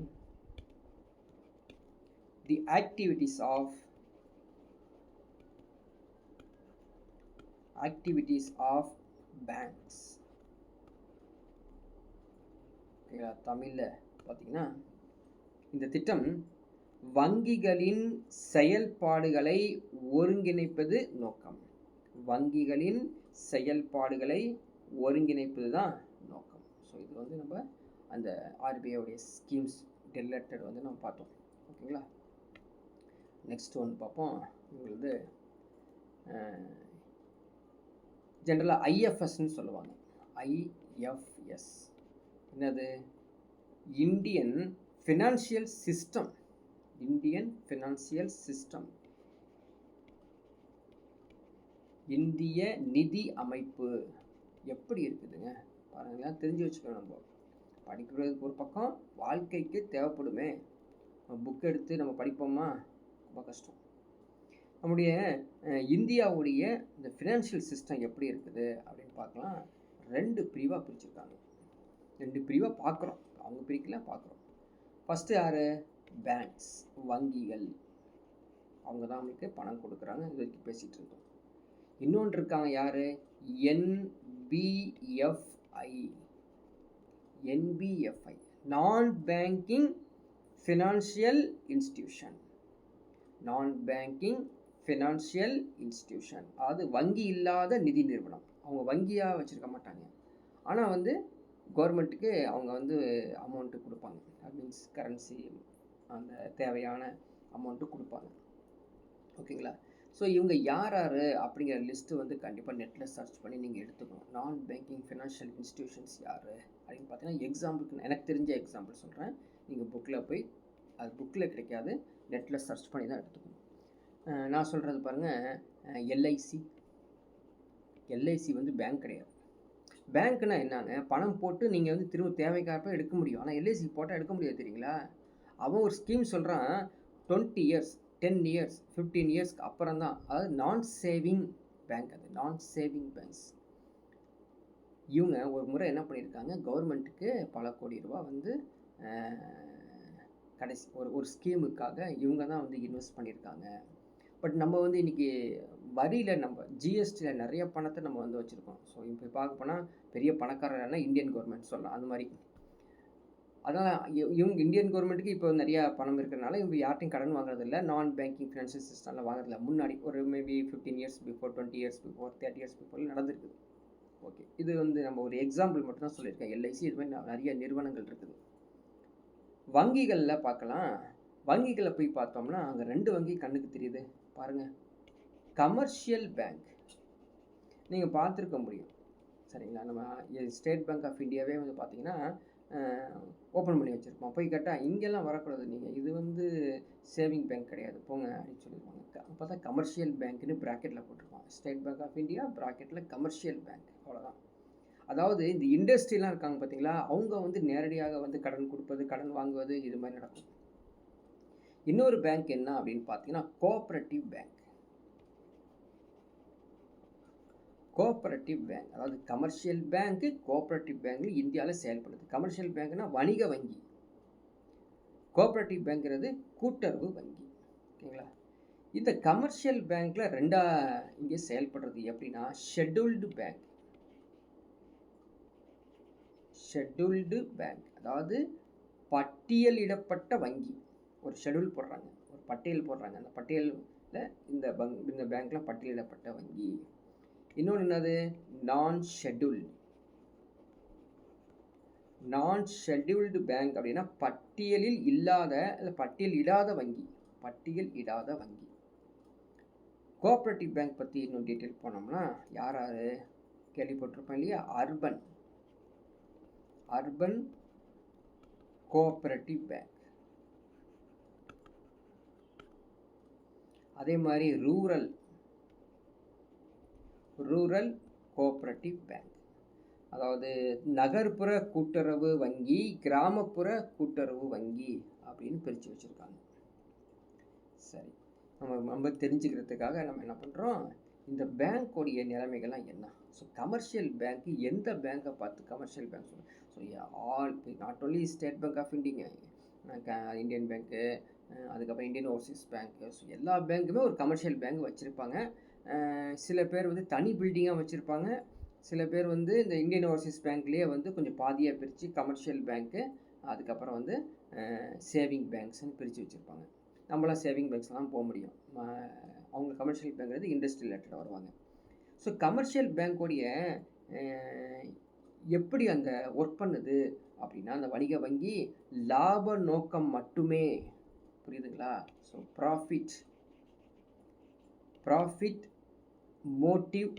the activities of banks. தமிழில் பார்த்தீங்கன்னா இந்த திட்டம் வங்கிகளின் செயல்பாடுகளை ஒருங்கிணைப்பது நோக்கம். வங்கிகளின் செயல்பாடுகளை ஒருங்கிணைப்பது தான் நோக்கம். ஸோ இது வந்து நம்ம அந்த ஆர்பிஐடைய ஸ்கீம்ஸ் ரிலேட்டட் வந்து நம்ம பார்த்தோம். ஓகேங்களா? நெக்ஸ்ட் ஒன்று பார்ப்போம். உங்களுக்கு ஜென்ரலாக ஐஎஃப்எஸ்ன்னு சொல்லுவாங்க. ஐஎஃப்எஸ் என்னது? Indian financial system. Indian financial system, இந்திய நிதி அமைப்பு எப்படி இருக்குதுங்க பாருங்களேன். தெரிஞ்சு வச்சுக்கணும். நம்ம படிக்கிறதுக்கு ஒரு பக்கம், வாழ்க்கைக்கு தேவைப்படுமே. புக் எடுத்து நம்ம படிப்போமா? ரொம்ப கஷ்டம். நம்முடைய இந்தியாவுடைய இந்த ஃபினான்ஷியல் சிஸ்டம் எப்படி இருக்குது அப்படின்னு பார்க்கலாம். 2 பிரிவாக பிரிச்சுருக்காங்க. 2 பிரிவாக பார்க்குறோம். அவங்க பிரிக்கல, பார்க்குறோம். ஃபஸ்ட்டு யார்? பேங்க்ஸ், வங்கிகள். அவங்க தான் நம்மளுக்கு பணம் கொடுக்குறாங்க. இது வரைக்கும் பேசிகிட்டு இருக்கோம். இன்னொன்று இருக்காங்க யார்? என்பிஎஃப்ஐ, நான் பேங்கிங் ஃபினான்ஷியல் இன்ஸ்டிடியூஷன். நான் பேங்கிங் ஃபினான்ஷியல் இன்ஸ்டிடியூஷன், அதாவது வங்கி இல்லாத நிதி நிறுவனம். அவங்க வங்கியாக வச்சுருக்க மாட்டாங்க, ஆனால் வந்து கவர்மெண்ட்டுக்கு அவங்க வந்து அமௌண்ட்டு கொடுப்பாங்க. தட் மீன்ஸ் கரன்சி, அந்த தேவையான அமௌண்ட்டு கொடுப்பாங்க. ஓகேங்களா? ஸோ இவங்க யார் யார் அப்படிங்கிற லிஸ்ட்டு வந்து கண்டிப்பாக நெட்டில் சர்ச் பண்ணி நீங்கள் எடுத்துக்கணும். நான் பேங்கிங் ஃபினான்ஷியல் இன்ஸ்டிடியூஷன்ஸ் யார் அப்படின்னு பார்த்தீங்கன்னா, எக்ஸாம்பிளுக்கு எனக்கு தெரிஞ்ச எக்ஸாம்பிள் சொல்கிறேன். நீங்கள் புக்கில் போய், அது புக்கில் கிடைக்காது, நெட்டில் சர்ச் பண்ணி தான் எடுத்துக்கணும். நான் சொல்கிறது பாருங்கள், எல்ஐசி வந்து பேங்க் கிடையாது. பேங்க்னா என்னங்க? பணம் போட்டு நீங்கள் வந்து திரும்ப தேவைக்காக எடுக்க முடியும். ஆனால் எல்ஐசி போட்டால் எடுக்க முடியாது, தெரியுங்களா? அவன் ஒரு ஸ்கீம் சொல்கிறான், 20 இயர்ஸ், 10 இயர்ஸ், 15 இயர்ஸ்க்கு அப்புறம் தான். அதாவது நான் சேவிங் பேங்க். அது நான் சேவிங் பேங்க்ஸ். இவங்க ஒரு முறை என்ன பண்ணியிருக்காங்க, கவர்மெண்ட்டுக்கு பல கோடி ரூபா வந்து கடைசி ஒரு ஸ்கீமுக்காக இவங்க தான் வந்து இன்வெஸ்ட் பண்ணியிருக்காங்க. பட் நம்ம வந்து இன்றைக்கி வரியில், நம்ம ஜிஎஸ்டியில் நிறைய பணத்தை நம்ம வந்து வச்சுருக்கோம். ஸோ இப்போ பார்க்க போனால் பெரிய பணக்காரர்னா இந்தியன் கவர்மெண்ட் சொல்லலாம். அந்த மாதிரி அதனால் இவங்க இந்தியன் கவர்மெண்ட்டுக்கு இப்போ நிறையா பணம் இருக்கிறனால இவங்க யார்ட்டையும் கடன் வாங்குறதில்ல. நான் பேங்கிங் ஃபினான்ஷியல் சிஸ்டம்லாம் வாங்குறதில்ல. முன்னாடி ஒரு maybe 15 years before, 20 years before, 30 years before நடந்திருக்குது. ஓகே, இது வந்து நம்ம ஒரு எக்ஸாம்பிள் மட்டும் தான் சொல்லியிருக்கேன். எல்ஐசி இது மாதிரி நிறைய நிறுவனங்கள் இருக்குது. வங்கிகளில் பார்க்கலாம். வங்கிகளை போய் பார்த்தோம்னா அங்கே 2 வங்கி கண்ணுக்கு தெரியுது பாருங்கள். கமர்ஷியல் பேங்க் நீங்கள் பார்த்துருக்க முடியும், சரிங்களா? நம்ம ஸ்டேட் பேங்க் ஆஃப் இந்தியாவே வந்து பார்த்தீங்கன்னா ஓப்பன் பண்ணி வச்சுருப்பான். போய் கேட்டால் இங்கெல்லாம் வரக்கூடாது, நீங்கள் இது வந்து சேவிங் பேங்க் கிடையாது போங்க அப்படின்னு சொல்லிடுவாங்க. அப்போ தான் கமர்ஷியல் பேங்க்னு ப்ராக்கெட்டில் போட்டிருப்பான். ஸ்டேட் பேங்க் ஆஃப் இந்தியா ப்ராக்கெட்டில் கமர்ஷியல் பேங்க், அவ்வளோதான். அதாவது இந்த இண்டஸ்ட்ரிலாம் இருக்காங்க பார்த்தீங்களா, அவங்க வந்து நேரடியாக வந்து கடன் கொடுப்பது, கடன் வாங்குவது, இது மாதிரி நடக்கும். இன்னொரு பேங்க் என்ன அப்படின்னு பார்த்தீங்கன்னா கோஆப்ரேட்டிவ் பேங்க். கோஆப்ரேட்டிவ் பேங்க் அதாவது கமர்ஷியல் பேங்க்கு கோஆப்ரேட்டிவ் பேங்க் இந்தியாவில் செயல்படுது. கமர்ஷியல் பேங்க்னா வணிக வங்கி, கோஆப்ரேட்டிவ் பேங்க்ங்கிறது கூட்டுறவு வங்கி. ஓகேங்களா? இந்த கமர்ஷியல் பேங்க்ல ரெண்டா இங்கே செயல்படுறது எப்படின்னா ஷெட்யூல்டு பேங்க். ஷெட்யூல்டு பேங்க் அதாவது பட்டியலிடப்பட்ட வங்கி. ஒரு ஷெட்யூல் போடுறாங்க, ஒரு பட்டியல் போடுறாங்க, அந்த பட்டியலில் இந்த பேங்க்லாம் பட்டியலிடப்பட்ட வங்கி. இன்னொன்று என்னது நான் ஷெட்யூல்டு. நான் ஷெட்யூல்டு பேங்க் அப்படின்னா பட்டியலில் இல்லாத இல்லை பட்டியல் இடாத வங்கி, பட்டியல் இடாத வங்கி. கோஆப்ரேட்டிவ் பேங்க் பற்றி இன்னும் டீட்டெயில் போனோம்னா யார் யார் கேள்விப்பட்டிருப்பேன் இல்லையா, அர்பன் கோஆப்ரேட்டிவ் பேங்க், அதே மாதிரி ரூரல் கோஆப்ரேட்டிவ் பேங்க், அதாவது நகர்ப்புற கூட்டுறவு வங்கி, கிராமப்புற கூட்டுறவு வங்கி அப்படின்னு பிரித்து வச்சுருக்காங்க. சரி, நம்ம தெரிஞ்சுக்கிறதுக்காக நம்ம என்ன பண்ணுறோம், இந்த பேங்க்கோடைய நிலைமைகள்லாம் என்ன. ஸோ கமர்ஷியல் பேங்க்கு எந்த பேங்க்கை பார்த்து கமர்ஷியல் பேங்க் சொல்லுவோம். So all not only State Bank of India, Indian பேங்க்கு, அதுக்கப்புறம் இந்தியன் ஓவர்சீஸ் பேங்க்கு, ஸோ எல்லா பேங்க்குமே ஒரு கமர்ஷியல் பேங்க் வச்சுருப்பாங்க. சில பேர் வந்து தனி பில்டிங்காக வச்சுருப்பாங்க, சில பேர் வந்து இந்த இந்தியன் ஓவர்சீஸ் பேங்க்லேயே வந்து கொஞ்சம் பாதியாக பிரித்து கமர்ஷியல் பேங்க்கு, அதுக்கப்புறம் வந்து சேவிங் பேங்க்ஸ்ன்னு பிரித்து வச்சுருப்பாங்க. நம்மளாம் சேவிங் பேங்க்ஸ்லாம் போக முடியும், அவங்க கமர்ஷியல் பேங்க்றது இண்டஸ்ட்ரி ரிலேட்டடாக வருவாங்க. ஸோ கமர்ஷியல் பேங்க்கோடைய எப்படி அந்த ஒர்க் பண்ணுது அப்படின்னா, அந்த வணிக வங்கி லாப நோக்கம் மட்டுமே, புரியுதுங்களா. ஸோ ப்ராஃபிட் மோட்டிவ்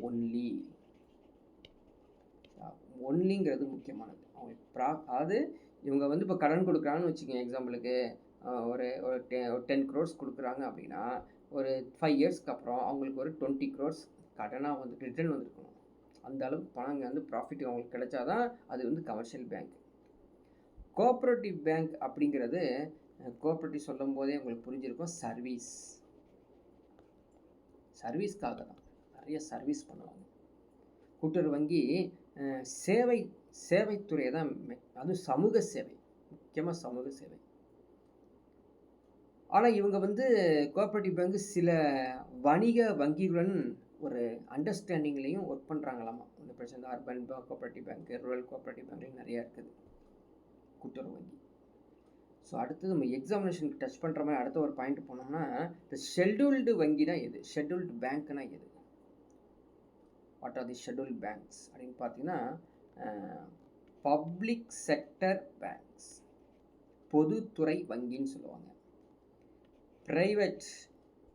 ஒன்லிங்கிறது முக்கியமானது. அவங்க அதாவது இவங்க வந்து இப்போ கடன் கொடுக்குறாங்கன்னு வச்சுக்கோங்க, எக்ஸாம்பிளுக்கு ஒரு 10 crores கொடுக்குறாங்க அப்படின்னா ஒரு 5 yearsக்கு அப்புறம் அவங்களுக்கு ஒரு 20 crores கடனாக வந்து ரிட்டர்ன் வந்துருக்கணும். அந்த அளவுக்கு பணம் வந்து ப்ராஃபிட் அவங்களுக்கு கிடைச்சாதான் அது வந்து கமர்ஷியல் பேங்க். கோஆப்ரேட்டிவ் பேங்க் அப்படிங்கிறது, கோஆப்ரேட்டிவ் சொல்லும் போதே உங்களுக்கு புரிஞ்சிருக்கும், சர்வீஸ்க்காக தான், நிறைய சர்வீஸ் பண்ணுவாங்க. கூட்டுறவு வங்கி சேவைத்துறையை தான், அதுவும் சமூக சேவை, முக்கியமாக சமூக சேவை. ஆனால் இவங்க வந்து கோஆப்ரேட்டிவ் பேங்க் சில வணிக வங்கிகளுடன் ஒரு அண்டர்ஸ்டாண்டிங்லேயும் ஒர்க் பண்ணுறாங்களாமா. இந்த பிரச்சனை urban cooperative bank, rural cooperative பேங்க்லையும் நிறையா இருக்குது கூட்டுறவு வங்கி. ஸோ அடுத்தது நம்ம எக்ஸாமினேஷனுக்கு டச் பண்ணுற மாதிரி அடுத்த ஒரு பாயிண்ட் போனோம்னா, இந்த ஷெட்யூல்டு வங்கினா எது, ஷெட்யூல்டு பேங்க்னா எது, what are the scheduled banks அப்படின்னு பார்த்தீங்கன்னா, பப்ளிக் செக்டர் பேங்க்ஸ், பொதுத்துறை வங்கின்னு சொல்லுவாங்க.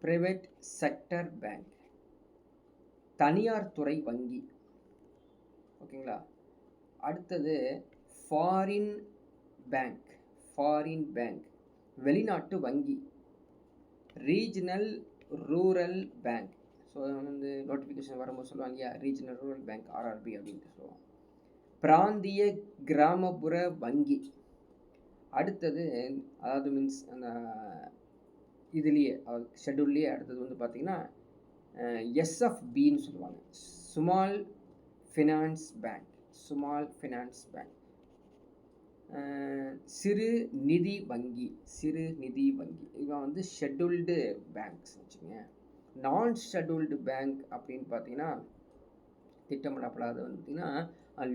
பிரைவேட் செக்டர் பேங்க், தனியார் துறை வங்கி. ஓகேங்களா. அடுத்தது ஃபாரின் பேங்க், வெளிநாட்டு வங்கி. ரீஜனல் ரூரல் பேங்க், ஸோ வந்து நோட்டிஃபிகேஷன் வரும்போது சொல்லுவாங்க இல்லையா, ரீஜனல் ரூரல் பேங்க் ஆர்ஆர்பி அப்படின்ட்டு சொல்லுவாங்க. பிராந்திய கிராமப்புற வங்கி. அடுத்தது அதாவது மீன்ஸ் அந்த இதுலேயே ஷெட்யூல்லையே அடுத்தது வந்து பார்த்திங்கன்னா எஸ்எஃப்பின்னு சொல்லுவாங்க, ஸ்மால் ஃபினான்ஸ் பேங்க். சிறு நிதி வங்கி. இவன் வந்து ஷெட்யூல்டு பேங்க்ஸ் வச்சுங்க. நான் ஷெட்யூல்டு பேங்க் அப்படின்னு பார்த்தீங்கன்னா திட்டமிடப்படாத வந்து பார்த்திங்கன்னா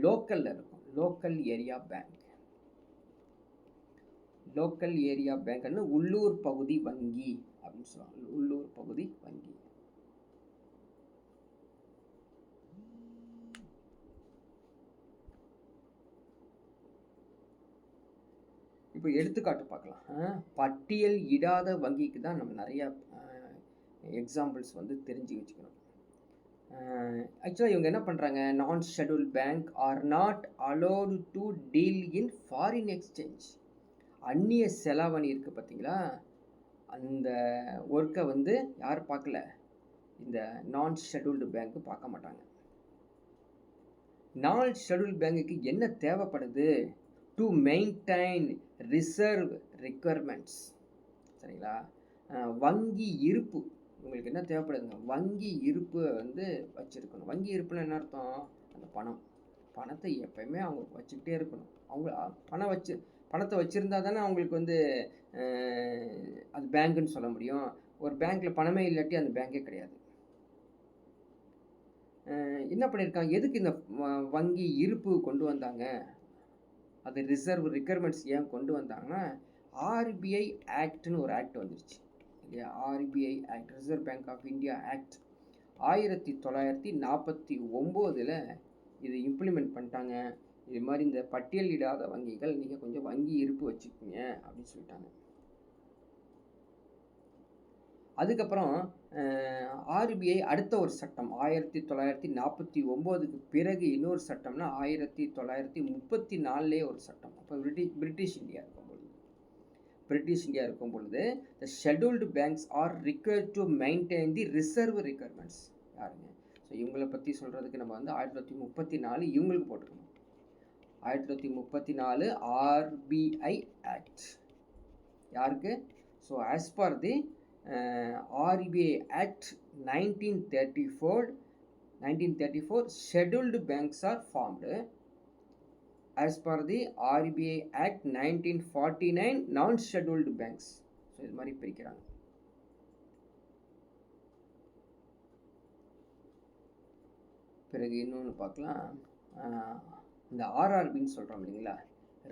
லோக்கலில் இருக்கும், லோக்கல் ஏரியா பேங்க்னு உள்ளூர் பகுதி வங்கி அப்படின்னு சொல்லுவாங்க, உள்ளூர் பகுதி வங்கி. இப்போ எடுத்துக்காட்டு பார்க்கலாம். பட்டியல் இடாத வங்கிக்கு தான் நம்ம நிறையா எக்ஸாம்பிள்ஸ் வந்து தெரிஞ்சு வச்சுக்கணும். ஆக்சுவலாக இவங்க என்ன பண்ணுறாங்க, non scheduled bank are not allowed to deal in foreign exchange. அந்நிய செலாவணி இருக்குது பார்த்தீங்களா, அந்த ஒர்க்கை வந்து யார் பார்க்கல, இந்த நான் ஷெட்யூல்டு பேங்க்கு பார்க்க மாட்டாங்க. நான் ஷெட்யூல்டு பேங்குக்கு என்ன தேவைப்படுது, டு மெயின்டைன் ரிசர்வ் ரெக்குயர்மெண்ட்ஸ். சரிங்களா, வங்கி இருப்பு உங்களுக்கு என்ன தேவைப்படுதுங்க, வங்கி இருப்பு வந்து வச்சுருக்கணும். வங்கி இருப்புன்னு என்ன அர்த்தம், அந்த பணத்தை எப்பயுமே அவங்க வச்சுக்கிட்டே இருக்கணும். அவங்க பணத்தை வச்சுருந்தா தானே அவங்களுக்கு வந்து அது பேங்க்குன்னு சொல்ல முடியும். ஒரு பேங்க்கில் பணமே இல்லாட்டி அந்த பேங்கே கிடையாது. என்ன பண்ணியிருக்காங்க, எதுக்கு இந்த வங்கி இருப்பு கொண்டு வந்தாங்க, அது ரிசர்வ் ரிக்யர்மெண்ட்ஸ் ஏன் கொண்டு வந்தாங்கன்னா, ஆர்பிஐ ஆக்ட்னு ஒரு ஆக்ட் வந்துருச்சு இல்லையா. RBI act, reserve bank of India act 1949 இது இம்ப்ளிமெண்ட் பண்ணிட்டாங்க. இது மாதிரி இந்த பட்டியலிடாத வங்கிகள் நீங்கள் கொஞ்சம் வங்கி இருப்பு வச்சுக்கோங்க அப்படின்னு சொல்லிட்டாங்க. அதுக்கப்புறம் ஆர்பிஐ அடுத்த ஒரு சட்டம் 1949க்கு பிறகு இன்னொரு சட்டம்னா 1934 ஒரு சட்டம். அப்போ பிரிட்டிஷ் இந்தியா இருக்கும் பொழுது the scheduled banks are required to maintain the reserve requirements. யாருங்க, ஸோ இவங்களை பற்றி சொல்கிறதுக்கு நம்ம வந்து 1934 இவங்களுக்கு போட்டுக்கணும். 1934 ஆர்பிஐ ஆக்ட் யாருக்கு, so as per the RBI Act 1934 scheduled banks are formed. As per the RBI Act 1949 non-scheduled banks. So இது மாதிரி பிரிக்கிறாங்க. பிறகு இன்னொன்று பார்க்கலாம், இந்த ஆர்ஆர்பின்னு சொல்கிறோம் இல்லைங்களா,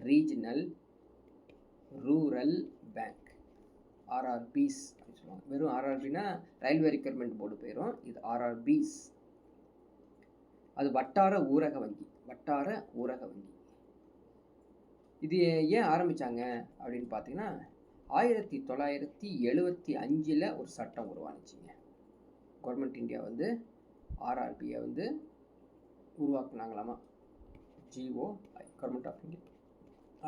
ரீஜனல் ரூரல் பேங்க், ஆர்ஆர்பிஸ் அப்படின்னு சொல்லுவாங்க. வெறும் ஆர்ஆர்பினா ரயில்வே ரிக்யர்மெண்ட் போர்டு போயிடும், இது ஆர்ஆர்பிஸ். அது வட்டார ஊரக வங்கி. இது ஏன் ஆரம்பித்தாங்க அப்படின்னு பார்த்தீங்கன்னா, 1975 ஒரு சட்டம் உருவானுச்சுங்க. கவர்மெண்ட் இந்தியா வந்து ஆர்ஆர்பியை வந்து உருவாக்குனாங்களாமா. GOI, கவர்மெண்ட் ஆஃப் இந்தியா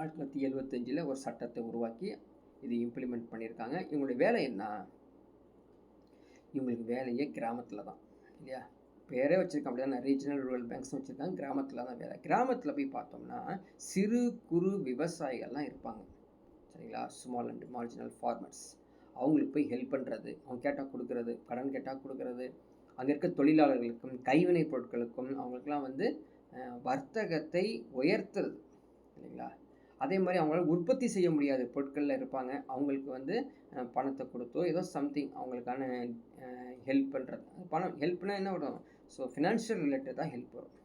1975 ஒரு சட்டத்தை உருவாக்கி இது இம்ப்ளிமெண்ட் பண்ணியிருக்காங்க. இவங்களுடைய வேலை என்ன, இவங்களுக்கு வேலையே கிராமத்தில் தான் இல்லையா, பேரே வச்சுருக்காங்க அப்படி தான், ரீஜனல் ரூரல் பேங்க்ஸ்னு வச்சுருக்காங்க. கிராமத்தில் தான் வேலை. கிராமத்தில் போய் பார்த்தோம்னா சிறு குறு விவசாயிகள்லாம் இருப்பாங்க சரிங்களா, ஸ்மால் அண்ட் மார்ஜினல் ஃபார்மர்ஸ். அவங்களுக்கு போய் ஹெல்ப் பண்ணுறது, அவங்க கேட்டால் கொடுக்கறது, கடன் கேட்டால் கொடுக்கறது, அங்கே இருக்க தொழிலாளர்களுக்கும் கைவினைப் பொருட்களுக்கும் அவங்களுக்கெல்லாம் வந்து வர்த்தகத்தை உயர்த்துறது இல்லைங்களா. அதே மாதிரி அவங்களால உற்பத்தி செய்ய முடியாத பொருட்களில் இருப்பாங்க, அவங்களுக்கு வந்து பணத்தை கொடுத்தோ ஏதோ சம்திங் அவங்களுக்கான ஹெல்ப் பண்ணுறது. பணம் ஹெல்ப்னா என்ன வரும், ஸோ ஃபினான்ஷியல் ரிலேட்டட் தான் ஹெல்ப் வரும்.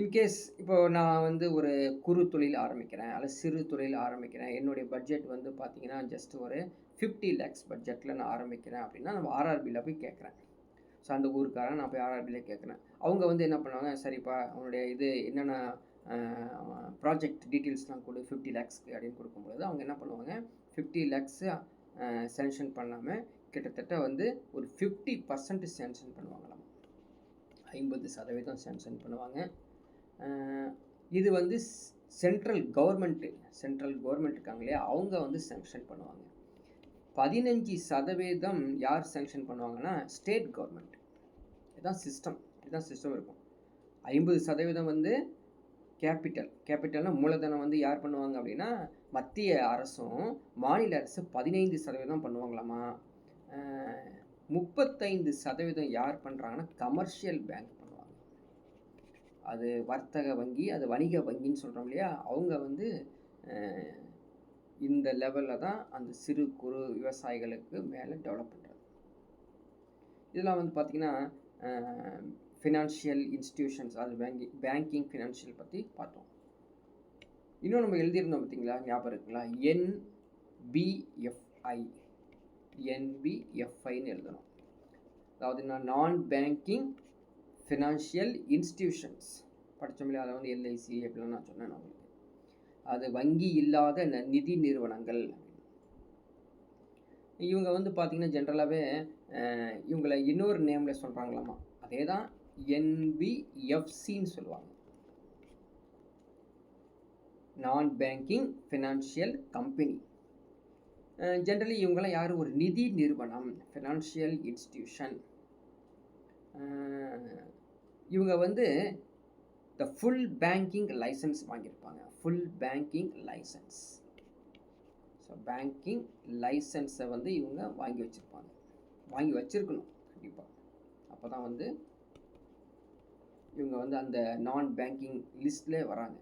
இன்கேஸ் இப்போது நான் வந்து ஒரு குறு தொழில் ஆரம்பிக்கிறேன் அல்லது சிறு தொழில் ஆரம்பிக்கிறேன், என்னுடைய பட்ஜெட் வந்து பார்த்திங்கன்னா ஜஸ்ட் ஒரு 50 lakhs பட்ஜெட்டில் நான் ஆரம்பிக்கிறேன் அப்படின்னா, நம்ம ஆர்ஆர்பியில் போய் கேட்குறேன். ஸோ அந்த ஊருக்காரன் நான் போய் ஆர்ஆர்பியில் கேட்குறேன். அவங்க வந்து என்ன பண்ணுவாங்க, சரிப்பா அவனுடைய இது என்னென்ன ப்ராஜெக்ட் டீட்டெயில்ஸ்லாம் கொடு 50 lakhsக்கு அப்படின்னு கொடுக்கும்பொழுது அவங்க என்ன பண்ணுவாங்க, 50 lakhs சேங்ஷன் பண்ணாமல் கிட்டத்தட்ட வந்து ஒரு 50% சேங்ஷன் பண்ணுவாங்களாம். 50% சேங்ஷன் பண்ணுவாங்க. இது வந்து சென்ட்ரல் கவர்மெண்ட் இருக்காங்க இல்லையா, அவங்க வந்து சேங்ஷன் பண்ணுவாங்க. 15% யார் சேங்ஷன் பண்ணுவாங்கன்னா ஸ்டேட் கவர்மெண்ட். இதுதான் சிஸ்டம் இருக்கும். 50% வந்து கேபிட்டல்னா மூலதனம் வந்து யார் பண்ணுவாங்க அப்படின்னா மத்திய அரசும் மாநில அரசு 15% பண்ணுவாங்களாமா. 35% யார் பண்ணுறாங்கன்னா கமர்ஷியல் பேங்க் பண்ணுவாங்க. அது வர்த்தக வங்கி, அது வணிக வங்கின்னு சொல்கிறோம் இல்லையா, அவங்க வந்து இந்த லெவலில் தான் அந்த சிறு குறு விவசாயிகளுக்கு மேலே டெவலப் பண்ணுறது. இதெல்லாம் வந்து பார்த்திங்கன்னா ஃபினான்ஷியல் இன்ஸ்டிடியூஷன்ஸ், அது பேங்கிங் ஃபினான்ஷியல் பற்றி பார்த்தோம். இன்னும் நம்ம எழுதியிருந்தோம் பார்த்தீங்களா, ஞாபகம் இருக்குங்களா, NBFIன்னு எழுதணும். அதாவது நான் பேங்கிங் ஃபினான்ஷியல் இன்ஸ்டிடியூஷன்ஸ் படித்தோம் இல்லையா, அதை வந்து LIC எப்படிலாம் நான் சொன்னேன் உங்களுக்கு. அது வங்கி இல்லாத நிதி நிறுவனங்கள். இவங்க வந்து பார்த்தீங்கன்னா ஜென்ரலாகவே இவங்களை இன்னொரு நேமில் சொல்கிறாங்களாமா, அதே தான் என்பிஎஃப்சின்னு சொல்லுவாங்க, நான் பேங்கிங் ஃபினான்ஷியல் கம்பெனி. ஜென்ரலி இவங்கெல்லாம் யார், ஒரு நிதி நிறுவனம், ஃபினான்ஷியல் இன்ஸ்டிடியூஷன். இவங்க வந்து த ஃபுல் பேங்கிங் லைசன்ஸ் வாங்கியிருப்பாங்க, full banking licence. So banking லைசன்ஸை வந்து இவங்க வாங்கி வச்சுருப்பாங்க, வாங்கி வச்சுருக்கணும் கண்டிப்பாக. அப்போ தான் வந்து இவங்க வந்து அந்த நான் பேங்கிங் லிஸ்ட்லே வராங்க.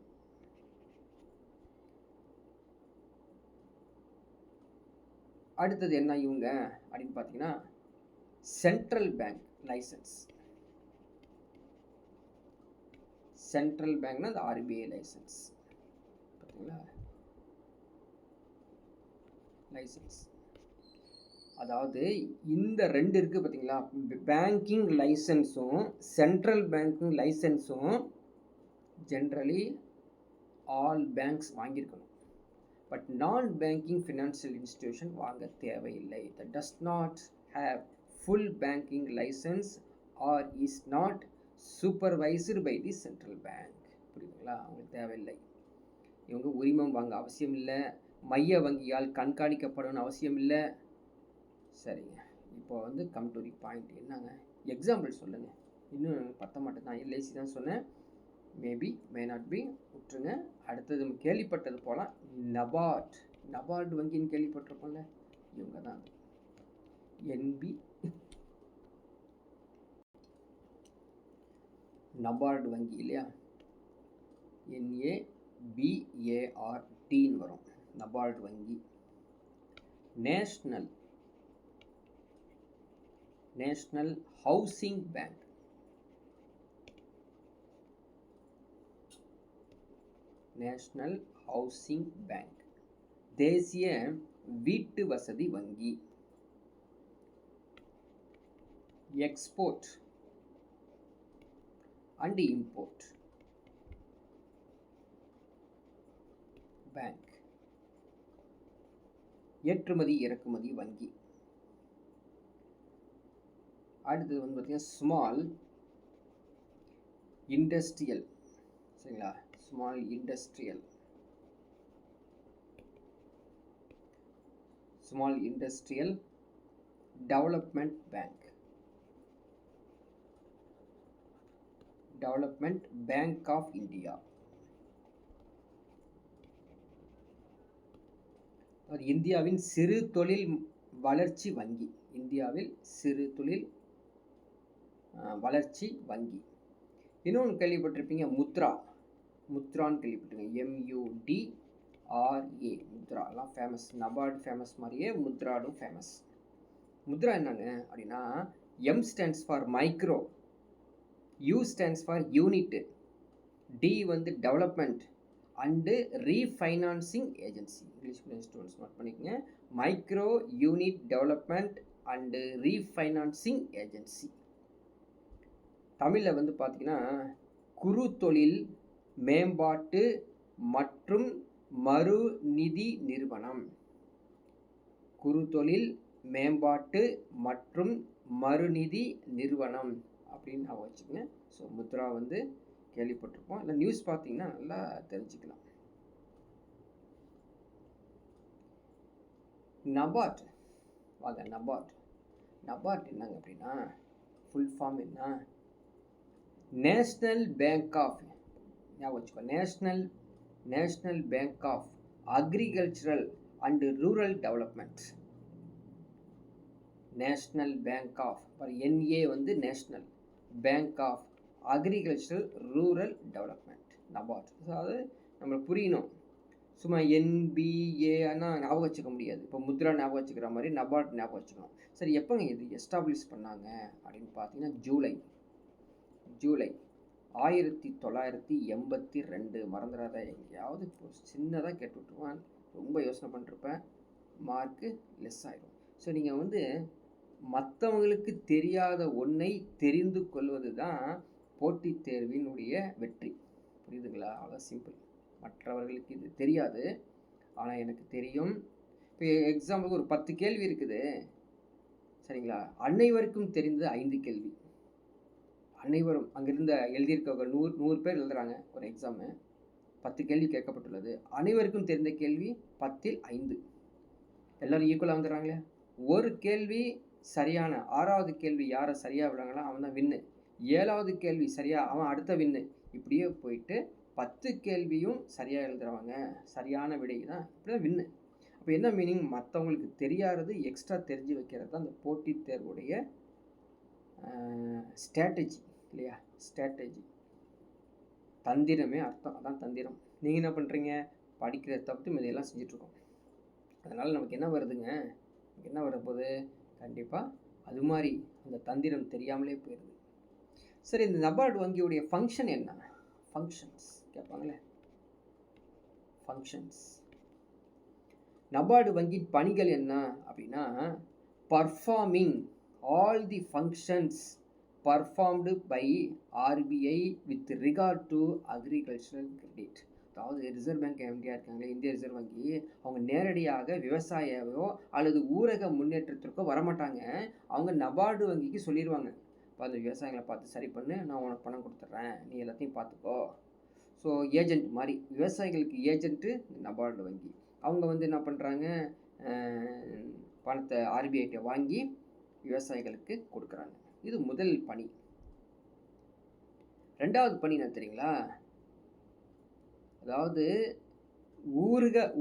அடுத்தது என்ன இவங்க அப்படின்னு பார்த்தீங்கன்னா, சென்ட்ரல் பேங்க் லைசன்ஸ். சென்ட்ரல் பேங்க்னா அந்த ஆர்பிஐ லைசன்ஸ், பார்த்தீங்களா, லைசன்ஸ். அதாவது இந்த ரெண்டு இருக்குது பார்த்தீங்களா, பேங்கிங் லைசன்ஸும் சென்ட்ரல் பேங்கிங் லைசன்ஸும் ஜென்ரலி ஆல் பேங்க்ஸ் வாங்கியிருக்கணும். But non banking financial institution வாங்க தேவையில்லை. That does not have full banking licence or is not supervised by the central bank. புரியுதுங்களா, அவங்களுக்கு தேவையில்லை. இவங்க உரிமம் வாங்க அவசியம் இல்லை, மைய வங்கியால் கண்காணிக்கப்படணும்னு அவசியம் இல்லை. சரிங்க, இப்போ வந்து கம் டு தி பாயிண்ட். என்னங்க எக்ஸாம்பிள் சொல்லுங்கள். இன்னும் பத்த மாட்டேன், நான் எல்ஐசி தான் சொன்னேன், மேபி மே நாட் பி, விட்டுருங்க. அடுத்தது கேள்விப்பட்டது போகலாம், நபார்ட். நபார்டு வங்கின்னு கேள்விப்பட்டிருக்கோம்ல, இவங்க தான் என்பி நபார்டு வங்கி இல்லையா, NABARDன்னு வரும், நபார்டு வங்கி. National housing bank, national housing bank. தேசிய வீட்டு வசதி வங்கி. Export and import bank. ஏற்றுமதி இறக்குமதி வங்கி. அடுத்தது வந்து பார்த்தீங்கன்னா ஸ்மால் இண்டஸ்ட்ரியல், சரிங்களா, small industrial development bank. Development bank of India. இந்தியாவின் சிறு தொழில் வளர்ச்சி வங்கி. இந்தியாவில் சிறு தொழில் வளர்ச்சி வங்கி. இன்னொன்று கேள்விப்பட்டிருப்பீங்க, முத்ரான்னு கேள்விப்பட்டிருக்கீங்க, MUDRA, முத்ரா. எல்லாம் ஃபேமஸ், நபார்டு ஃபேமஸ் மாதிரியே முத்ராடும் ஃபேமஸ். முத்ரா என்னங்க அப்படின்னா, M stands for micro, U stands for unit, D வந்து development and refinancing agency. English medium students note பண்ணிக்கோங்க, micro unit development and refinancing agency. தமிழில் வந்து பார்த்தீங்கன்னா குறு தொழில் மேம்பாட்டு மற்றும் மறுநிதி நிறுவனம். குறு தொழில் மேம்பாட்டு மற்றும் மறுநிதி நிறுவனம் அப்படின்னு நான் வச்சுக்கோங்க. ஸோ முத்ரா வந்து கேள்விப்பட்டிருப்போம், இல்லை நியூஸ் பார்த்தீங்கன்னா நல்லா தெரிஞ்சுக்கலாம். நபார்ட் வாங்க, நபார்ட் என்னங்க அப்படின்னா, ஃபுல் ஃபார்ம் என்ன, நேஷ்னல் பேங்க் ஆஃப், ஞாபகம் வச்சுக்கோ, national bank of agricultural and rural development. National bank of, NA வந்து national bank of agricultural rural development, NABARD. அதாவது நம்மளுக்கு புரியணும், சும்மா NBA ஞாபகம் வச்சுக்க முடியாது. இப்போ முத்ரா ஞாபகம் வச்சுக்கிற மாதிரி நபார்ட் ஞாபகம் வச்சுக்கணும். சரி, எப்போங்க இது எஸ்டாப்ளிஷ் பண்ணாங்க அப்படின்னு பார்த்தீங்கன்னா, ஜூலை 1982. மறந்துடாத, எங்கேயாவது சின்னதாக கேட்டு விட்டுருவான், ரொம்ப யோசனை பண்ணிருப்பேன், மார்க்கு லெஸ் ஆகிடும். ஸோ நீங்கள் வந்து மற்றவங்களுக்கு தெரியாத ஒன்றை தெரிந்து கொள்வது தான் போட்டித் தேர்வினுடைய வெற்றி. புரியுதுங்களா, அவ்வளோ சிம்பிள். மற்றவர்களுக்கு இது தெரியாது, ஆனால் எனக்கு தெரியும். இப்போ எக்ஸாம்பிளுக்கு ஒரு 10 கேள்வி இருக்குது, சரிங்களா? அனைவருக்கும் தெரிந்தது 5 கேள்வி. அனைவரும் அங்கிருந்த எழுதியிருக்க 100 பேர் எழுதுறாங்க ஒரு எக்ஸாமு. 10 கேள்வி கேட்கப்பட்டுள்ளது. அனைவருக்கும் தெரிந்த கேள்வி 10ல் 5. எல்லாரும் ஈக்குவலாக வந்துடுறாங்களே. ஒரு கேள்வி சரியான, 6வது கேள்வி யாரை சரியாக விடுறாங்களோ அவன் தான் வின்னு. 7வது கேள்வி சரியாக அவன் அடுத்த வின்னு. இப்படியே போயிட்டு 10 கேள்வியும் சரியாக எழுதுறவங்க சரியான விடை தான் இப்படி தான் வின்னு. அப்போ என்ன மீனிங்? மற்றவங்களுக்கு தெரியாதது எக்ஸ்ட்ரா தெரிஞ்சு வைக்கிறது தான் அந்த போட்டித் தேர்வுடைய ஸ்ட்ராட்டஜி இல்லையா? ஸ்ட்ராட்டஜி, தந்திரமே அர்த்தம். அதான் தந்திரம். நீங்கள் என்ன பண்ணுறீங்க? படிக்கிற தப்பு இதையெல்லாம் செஞ்சிட்ருக்கோம். அதனால் நமக்கு என்ன வருதுங்க? நமக்கு என்ன வரப்போகுது? கண்டிப்பாக அது மாதிரி அந்த தந்திரம் தெரியாமலே போயிடுது. சரி, இந்த நபார்டு வங்கியுடைய ஃபங்க்ஷன் என்ன? ஃபங்க்ஷன்ஸ் கேட்பாங்களே, ஃபங்க்ஷன்ஸ். நபார்டு வங்கியின் பணிகள் என்ன அப்படின்னா, performing all the functions performed by RBI with regard to agricultural credit. அதாவது ரிசர்வ் பேங்க் எம்டியாக இருக்காங்களே, இந்திய ரிசர்வ் வங்கி, அவங்க நேரடியாக விவசாயவோ அல்லது ஊரக முன்னேற்றத்திற்கோ வரமாட்டாங்க. அவங்க நபார்டு வங்கிக்கு சொல்லிடுவாங்க, இப்போ அந்த விவசாயிகளை பார்த்து சரி பண்ணு, நான் உனக்கு பணம் கொடுத்துட்றேன், நீ எல்லாத்தையும் பார்த்துக்கோ. ஸோ ஏஜென்ட் மாதிரி, விவசாயிகளுக்கு ஏஜென்ட்டு நபார்டு வங்கி. அவங்க வந்து என்ன பண்ணுறாங்க? பணத்தை ஆர்பிஐட்ட வாங்கி விவசாயிகளுக்கு கொடுக்குறாங்க. இது முதல் பணி. 2வது பணி என்ன தெரியுங்களா? அதாவது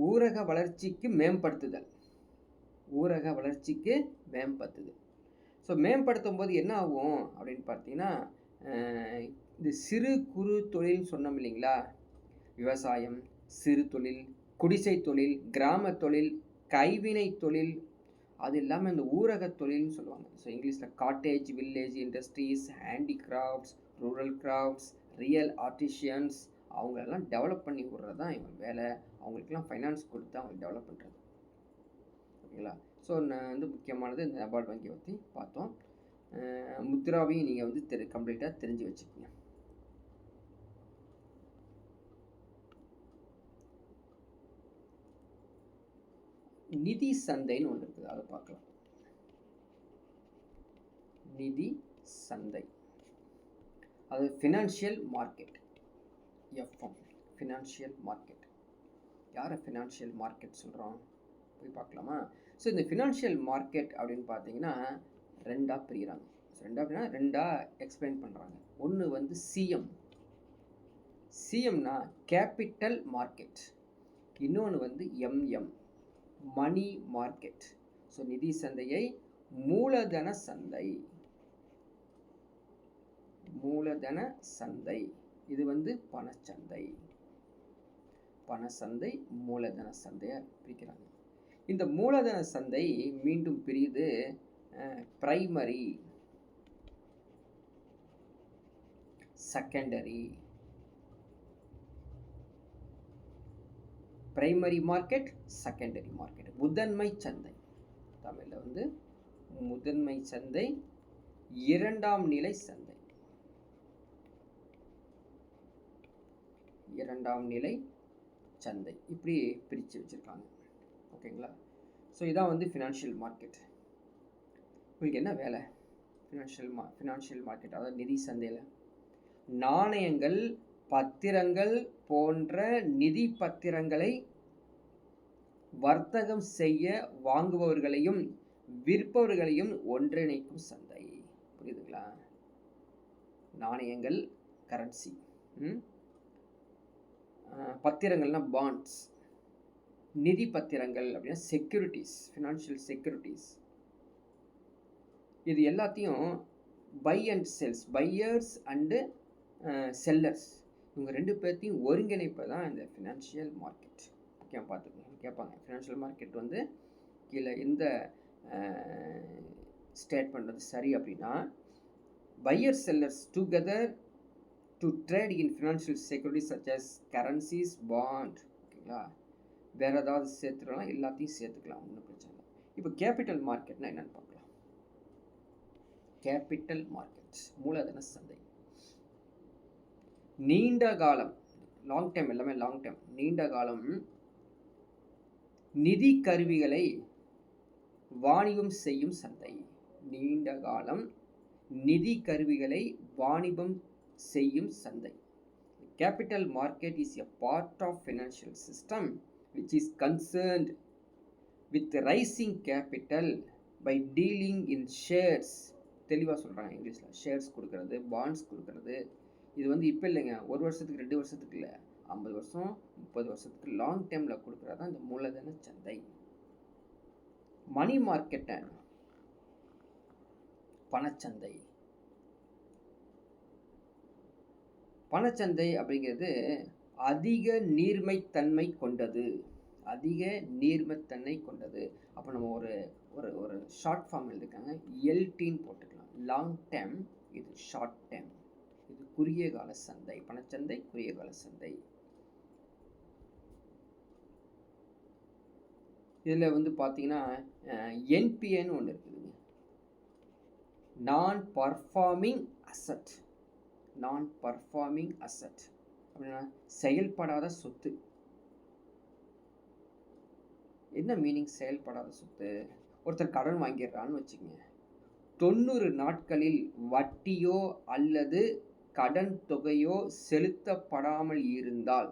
ஊரக வளர்ச்சிக்கு மேம்படுத்துதல். ஊரக வளர்ச்சிக்கு மேம்படுத்துதல். ஸோ மேம்படுத்தும் போது என்ன ஆகும் அப்படின்னு பார்த்தீங்கன்னா, இந்த சிறு குறு தொழில்னு சொன்னோம் இல்லைங்களா? விவசாயம், சிறு தொழில், குடிசை தொழில், கிராம தொழில், கைவினை தொழில், அது இல்லாமல் இந்த ஊரக தொழில்னு சொல்லுவாங்க. ஸோ இங்கிலீஷில் cottage village industries, handicrafts, rural crafts, real artisans, அவங்களெல்லாம் டெவலப் பண்ணி விடுறது தான் இவங்க வேலை. அவங்களுக்கெல்லாம் ஃபைனான்ஸ் கொடுத்து அவங்க டெவலப் பண்ணுறது. ஓகேங்களா? ஸோ நான் வந்து முக்கியமானது இந்த நபார்டு வங்கியை பற்றி பார்த்தோம். முத்ராவையும் நீங்கள் வந்து கம்ப்ளீட்டாக தெரிஞ்சு வச்சுக்கோங்க. நிதி சந்தைன்னு ஒன்று இருக்குது, அதை பார்க்கலாம். நிதி சந்தை, அது financial market. FM, financial market. யாரை ஃபினான்ஷியல் மார்க்கெட் சொல்கிறோம்? போய் பார்க்கலாமா? ஸோ இந்த ஃபினான்ஷியல் மார்க்கெட் அப்படின்னு பார்த்தீங்கன்னா 2ஆக பிரிகிறாங்க. ரெண்டாக எக்ஸ்பிளைன் பண்ணுறாங்க. ஒன்று வந்து சிஎம். சிஎம்னா capital market. இன்னொன்று வந்து எம்எம், மணி மார்க்கெட். ஸோ நிதி சந்தையை மூலதன சந்தை, மூலதன சந்தை, இது வந்து பணச்சந்தை. பணச்சந்தை, மூலதன சந்தையை பிரிக்கிறாங்க. இந்த மூலதன சந்தை மீண்டும் பிரியுது primary, secondary. Primary market, secondary market. முதன்மை சந்தை, தமிழில் வந்து முதன்மை சந்தை, 2ஆம் நிலை சந்தை, 2ஆம் நிலை சந்தை. இப்படி பிரித்து வச்சுருக்காங்க. ஓகேங்களா? ஸோ இதான் வந்து ஃபினான்ஷியல் மார்க்கெட். உங்களுக்கு என்ன வேலை? ஃபினான்ஷியல் மார்க்கெட், அதாவது நிதி சந்தையில் நாணயங்கள், பத்திரங்கள் போன்ற நிதி பத்திரங்களை வர்த்தகம் செய்ய வாங்குபவர்களையும் விற்பவர்களையும் ஒன்றிணைக்கும் சந்தை. புரியுதுங்களா? நாணயங்கள், கரன்சி, பத்திரங்கள்னா பாண்ட்ஸ், நிதி பத்திரங்கள் அப்படின்னா செக்யூரிட்டிஸ், ஃபினான்ஷியல் செக்யூரிட்டிஸ். இது எல்லாத்தையும் buy and sells, buyers and sellers, இவங்க 2 பேர்த்தையும் ஒருங்கிணைப்பது தான் இந்த ஃபினான்ஷியல் மார்க்கெட். முக்கியம் பார்த்துக்கோங்க, கேட்பாங்க. ஃபினான்ஷியல் மார்க்கெட் வந்து கீழே எந்த ஸ்டேட்மெண்ட் வந்து சரி அப்படின்னா, buyer sellers together to trade in financial securities such as currencies, bond. ஓகேங்களா? வேறு ஏதாவது சேர்த்துக்கலாம், எல்லாத்தையும் சேர்த்துக்கலாம், ஒன்றும் பிரச்சனை இல்லை. இப்போ கேபிட்டல் மார்க்கெட்னா என்னென்னு பார்க்கலாம். கேபிட்டல் மார்க்கெட், மூலதன சந்தை. நீண்ட காலம், லாங் டைம், எல்லாமே லாங் டைம், நீண்ட காலம் நிதி கருவிகளை வாணிபம் செய்யும் சந்தை. நீண்ட காலம் நிதி கருவிகளை வாணிபம் செய்யும் சந்தை. Capital market is a part of financial system which is concerned with rising capital by dealing in shares. தெளிவாக சொல்கிறாங்க இங்கிலீஷில். ஷேர்ஸ் கொடுக்கறது, பாண்ட்ஸ் கொடுக்கறது. இது வந்து இப்போ இல்லைங்க, 1 வருஷத்துக்கு 2 வருஷத்துக்கு இல்லை, 50 வருஷம் 30 வருஷத்துக்கு லாங் டைமில் கொடுக்குறது தான் இந்த மூலதன சந்தை. மணி மார்க்கெட்டை பணச்சந்தை. பணச்சந்தை அப்படிங்கிறது அதிக நீர்மைத்தன்மை கொண்டது. அதிக நீர்மைத்தன்மை கொண்டது. அப்போ நம்ம ஒரு ஒரு ஒரு ஷார்ட் ஃபார்ம் எழுதிருக்காங்க, எல்டின்னு போட்டுக்கலாம். லாங் டேர்ம், இது ஷார்ட் டேர்ம். இது குறுகிய கால சந்தை. பணச்சந்தை குறுகிய கால சந்தை. இதில் வந்து பார்த்தீங்கன்னா என்பிஏன்னு ஒன்று இருக்குதுங்க, நான் பர்ஃபார்மிங் அசட். நான் பர்ஃபார்மிங் அசட் அப்படின்னா செயல்படாத சொத்து. என்ன மீனிங் செயல்படாத சொத்து? ஒருத்தர் கடன் வாங்கிடுறான்னு வச்சுக்கோங்க, 90 நாட்களில் வட்டியோ அல்லது கடன் தொகையோ செலுத்தப்படாமல் இருந்தால்,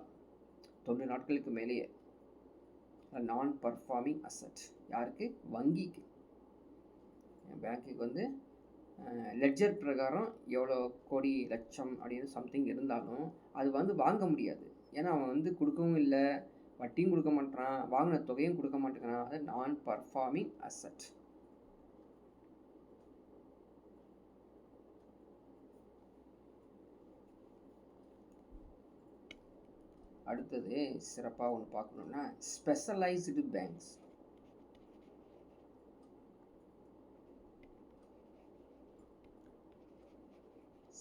90 நாட்களுக்கு மேலேயே, நான் பர்ஃபார்மிங் அசட். யாருக்கு? வங்கிக்கு. பேங்க்குக்கு வந்து லெட்ஜர் பிரகாரம் எவ்வளோ கோடி லட்சம் அப்படின்னு சம்திங் இருந்தாலும் அது வந்து வாங்க முடியாது. ஏன்னா அவன் வந்து கொடுக்கவும் இல்லை, வட்டியும் கொடுக்க மாட்டான், வாங்கின தொகையும் கொடுக்க மாட்டேங்கிறான். அது நான் பர்ஃபார்மிங் அசட். அடுத்தது சிறப்பாக ஒன்று பார்க்கணுன்னா ஸ்பெஷலைஸ்டு பேங்க்ஸ்.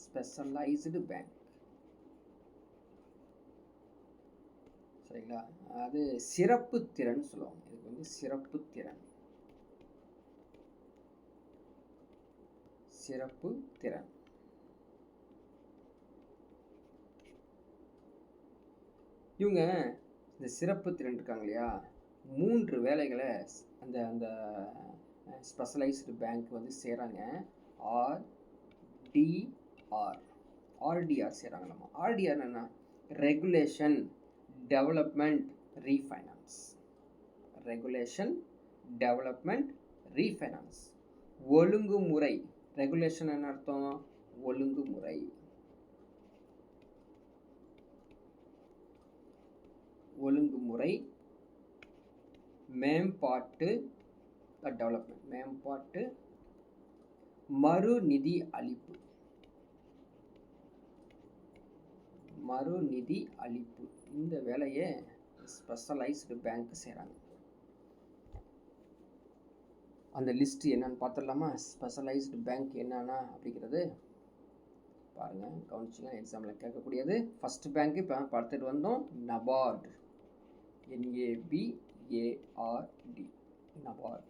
ஸ்பெஷலைஸ்டு பேங்க் சரிங்களா? அது சிறப்பு திறன் சொல்லுவாங்க. இதுக்கு வந்து சிறப்பு திறன். சிறப்பு திறன். இவங்க இந்த சிறப்பு திறன் இருக்காங்க இல்லையா, 3 வேலைகளை அந்த அந்த ஸ்பெஷலைஸ்டு பேங்க் வந்து செய்கிறாங்க. ஆர்டிஆர் செய்கிறாங்களாமா. ஆர்டிஆர் என்ன? Regulation, development, refinance. Regulation, development, refinance. ஒழுங்குமுறை. ரெகுலேஷன் என்ன அர்த்தம்? ஒழுங்குமுறை. ஒழுங்குமுறை, மேம்பாட்டு, டெவலப்மெண்ட், மேம்பாட்டு, மறுநிதி அளிப்பு. மறுநிதி அளிப்பு. இந்த வேலையை ஸ்பெஷலைஸ்டு பேங்க் செய்கிறாங்க. அந்த லிஸ்ட் என்னன்னு பார்த்துடலாமா? ஸ்பெஷலைஸ்டு பேங்க் என்னன்னா அப்படிங்கிறது பாருங்கள், கவனிச்சிங்க, எக்ஸாமில் கேட்கக்கூடியது. ஃபர்ஸ்ட் பேங்க் இப்போ பார்த்துட்டு வந்தோம், நபார்டு. NABARD, நபார்டு.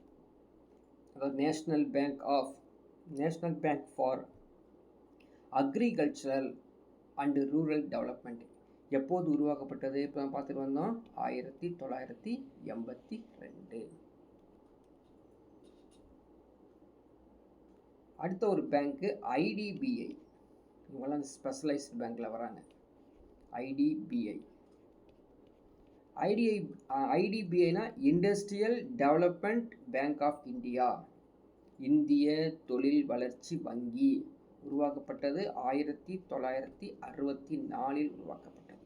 அதாவது national bank for agricultural and rural development. எப்போது உருவாக்கப்பட்டது? இப்போ பார்த்துட்டு வந்தோம், 1982. அடுத்த ஒரு பேங்க்கு IDBI. இவங்கெல்லாம் ஸ்பெஷலைஸ்டு பேங்க்கில் வராங்க. IDBIனா industrial development bank of India. இந்திய தொழில் வளர்ச்சி வங்கி. உருவாக்கப்பட்டது 1964 உருவாக்கப்பட்டது.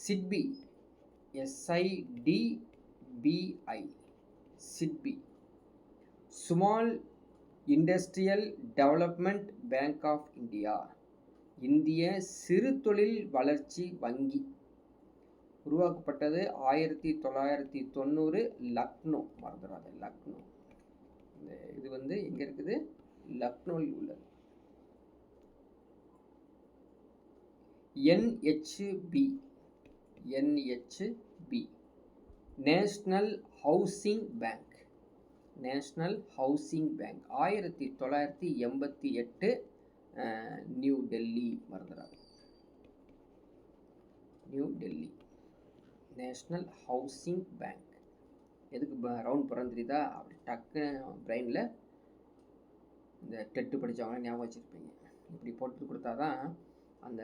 SIDBI, SIDBI, SIDBI, small industrial development bank of India. இந்திய சிறு தொழில் வளர்ச்சி வங்கி. உருவாக்கப்பட்டது 1990, லக்னோ. மறந்துடாது, லக்னோ. இது வந்து எங்கே இருக்குது? லக்னோவில் உள்ளது. NHB, national housing bank. National housing bank 1988, new Delhi. மறந்துடாது, new Delhi. National housing bank. எதுக்கு ரவுண்ட் போகிறோன்னு தெரியுதா? அப்படி டக்குன்னு பிரெயினில் இந்த டெட்டு படித்தவங்க ஞாபகம் வச்சுருப்பீங்க. இப்படி போட்டு கொடுத்தா தான் அந்த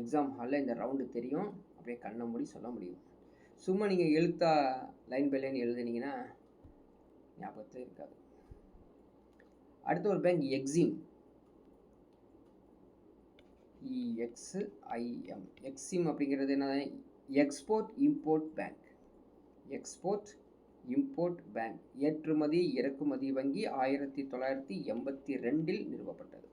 எக்ஸாம் ஹாலில் இந்த ரவுண்டு தெரியும், அப்படியே கண்ணை மூடி சொல்ல முடியும். சும்மா நீங்கள் எழுத்தா லைன் பை லைன் எழுதுனீங்கன்னா ஞாபகத்தில் இருக்காது. அடுத்த ஒரு பேங்க் எக்ஸிம், EXIM. எக்ஸிம் அப்படிங்கிறது என்ன? Export import bank. Export import bank, ஏற்றுமதி இறக்குமதி வங்கி, 1982 நிறுவப்பட்டது.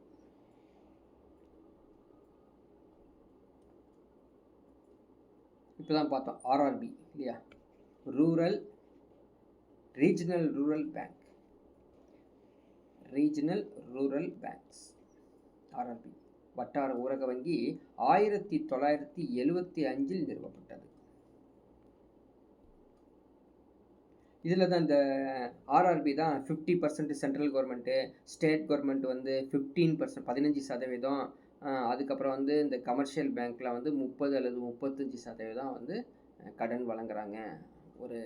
இப்போதான் பார்த்தோம் RRB இல்லையா? Regional rural bank. Regional rural banks, RRB வட்டார ஊரக வங்கி 1975 நிறுவப்பட்டது. இதில் தான் இந்த RRB தான் 50% சென்ட்ரல் கவர்மெண்ட்டு, ஸ்டேட் கவர்மெண்ட் வந்து 15%, 15%. அதுக்கப்புறம் வந்து இந்த கமர்ஷியல் பேங்க்கில் வந்து 30 அல்லது 35% வந்து கடன் வழங்குறாங்க ஒரு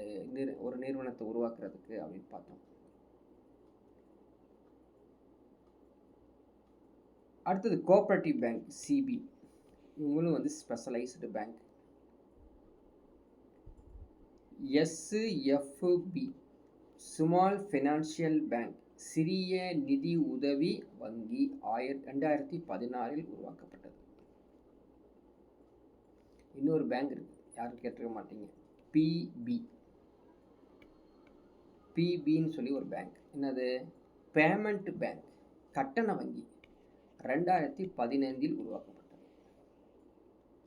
நிறுவனத்தை உருவாக்குறதுக்கு அப்படின்னு பார்த்தோம். அடுத்தது கோஆப்ரேட்டிவ் பேங்க், CB. இவங்களும் வந்து specialised bank. SFB, small financial bank, சிறிய நிதி உதவி வங்கி, 2016 உருவாக்கப்பட்டது. இன்னொரு பேங்க் இருக்கு, யாரும் கேட்டிருக்க மாட்டீங்க, PBன்னு சொல்லி ஒரு பேங்க். என்னது? பேமெண்ட் பேங்க், கட்டண வங்கி, 2015 உருவாக்கப்பட்டது.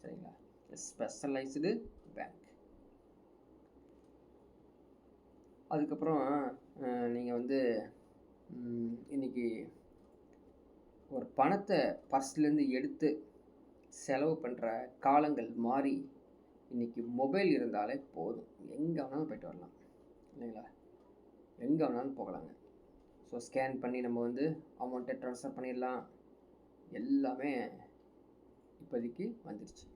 சரிங்களா? Specialised bank. அதுக்கப்புறம் நீங்கள் வந்து இன்னைக்கு ஒரு பணத்தை பர்ஸ்லேருந்து எடுத்து செலவு பண்ணுற காலங்கள் மாறி இன்னைக்கு மொபைல் இருந்தாலே போதும், எங்கே வேணாலும் போய்ட்டு வரலாம் இல்லைங்களா? எங்கே வேணாலும் போகலாங்க. ஸோ ஸ்கேன் பண்ணி நம்ம வந்து அமௌண்ட்டை ட்ரான்ஸ்ஃபர் பண்ணிடலாம். எல்லாமே இப்போதைக்கு வந்துடுச்சு.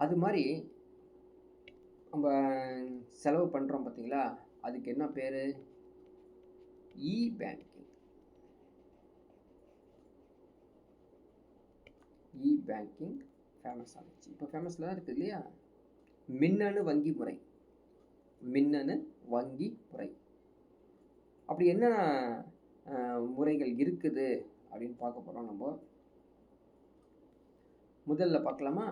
அது மாதிரி நம்ம செலவு பண்ணுறோம் பார்த்தீங்களா, அதுக்கு என்ன பேர்? இ-பேங்கிங். இ-பேங்கிங் ஃபேமஸ் ஆகிடுச்சு. இப்போ ஃபேமஸில் தான் இருக்குது இல்லையா? மின்னணு வங்கி முறை. மின்னணு வங்கி முறை அப்படி என்ன முறைகள் இருக்குது அப்படின்னு பார்க்க போகிறோம். நம்ம முதல்ல பார்க்கலாமா?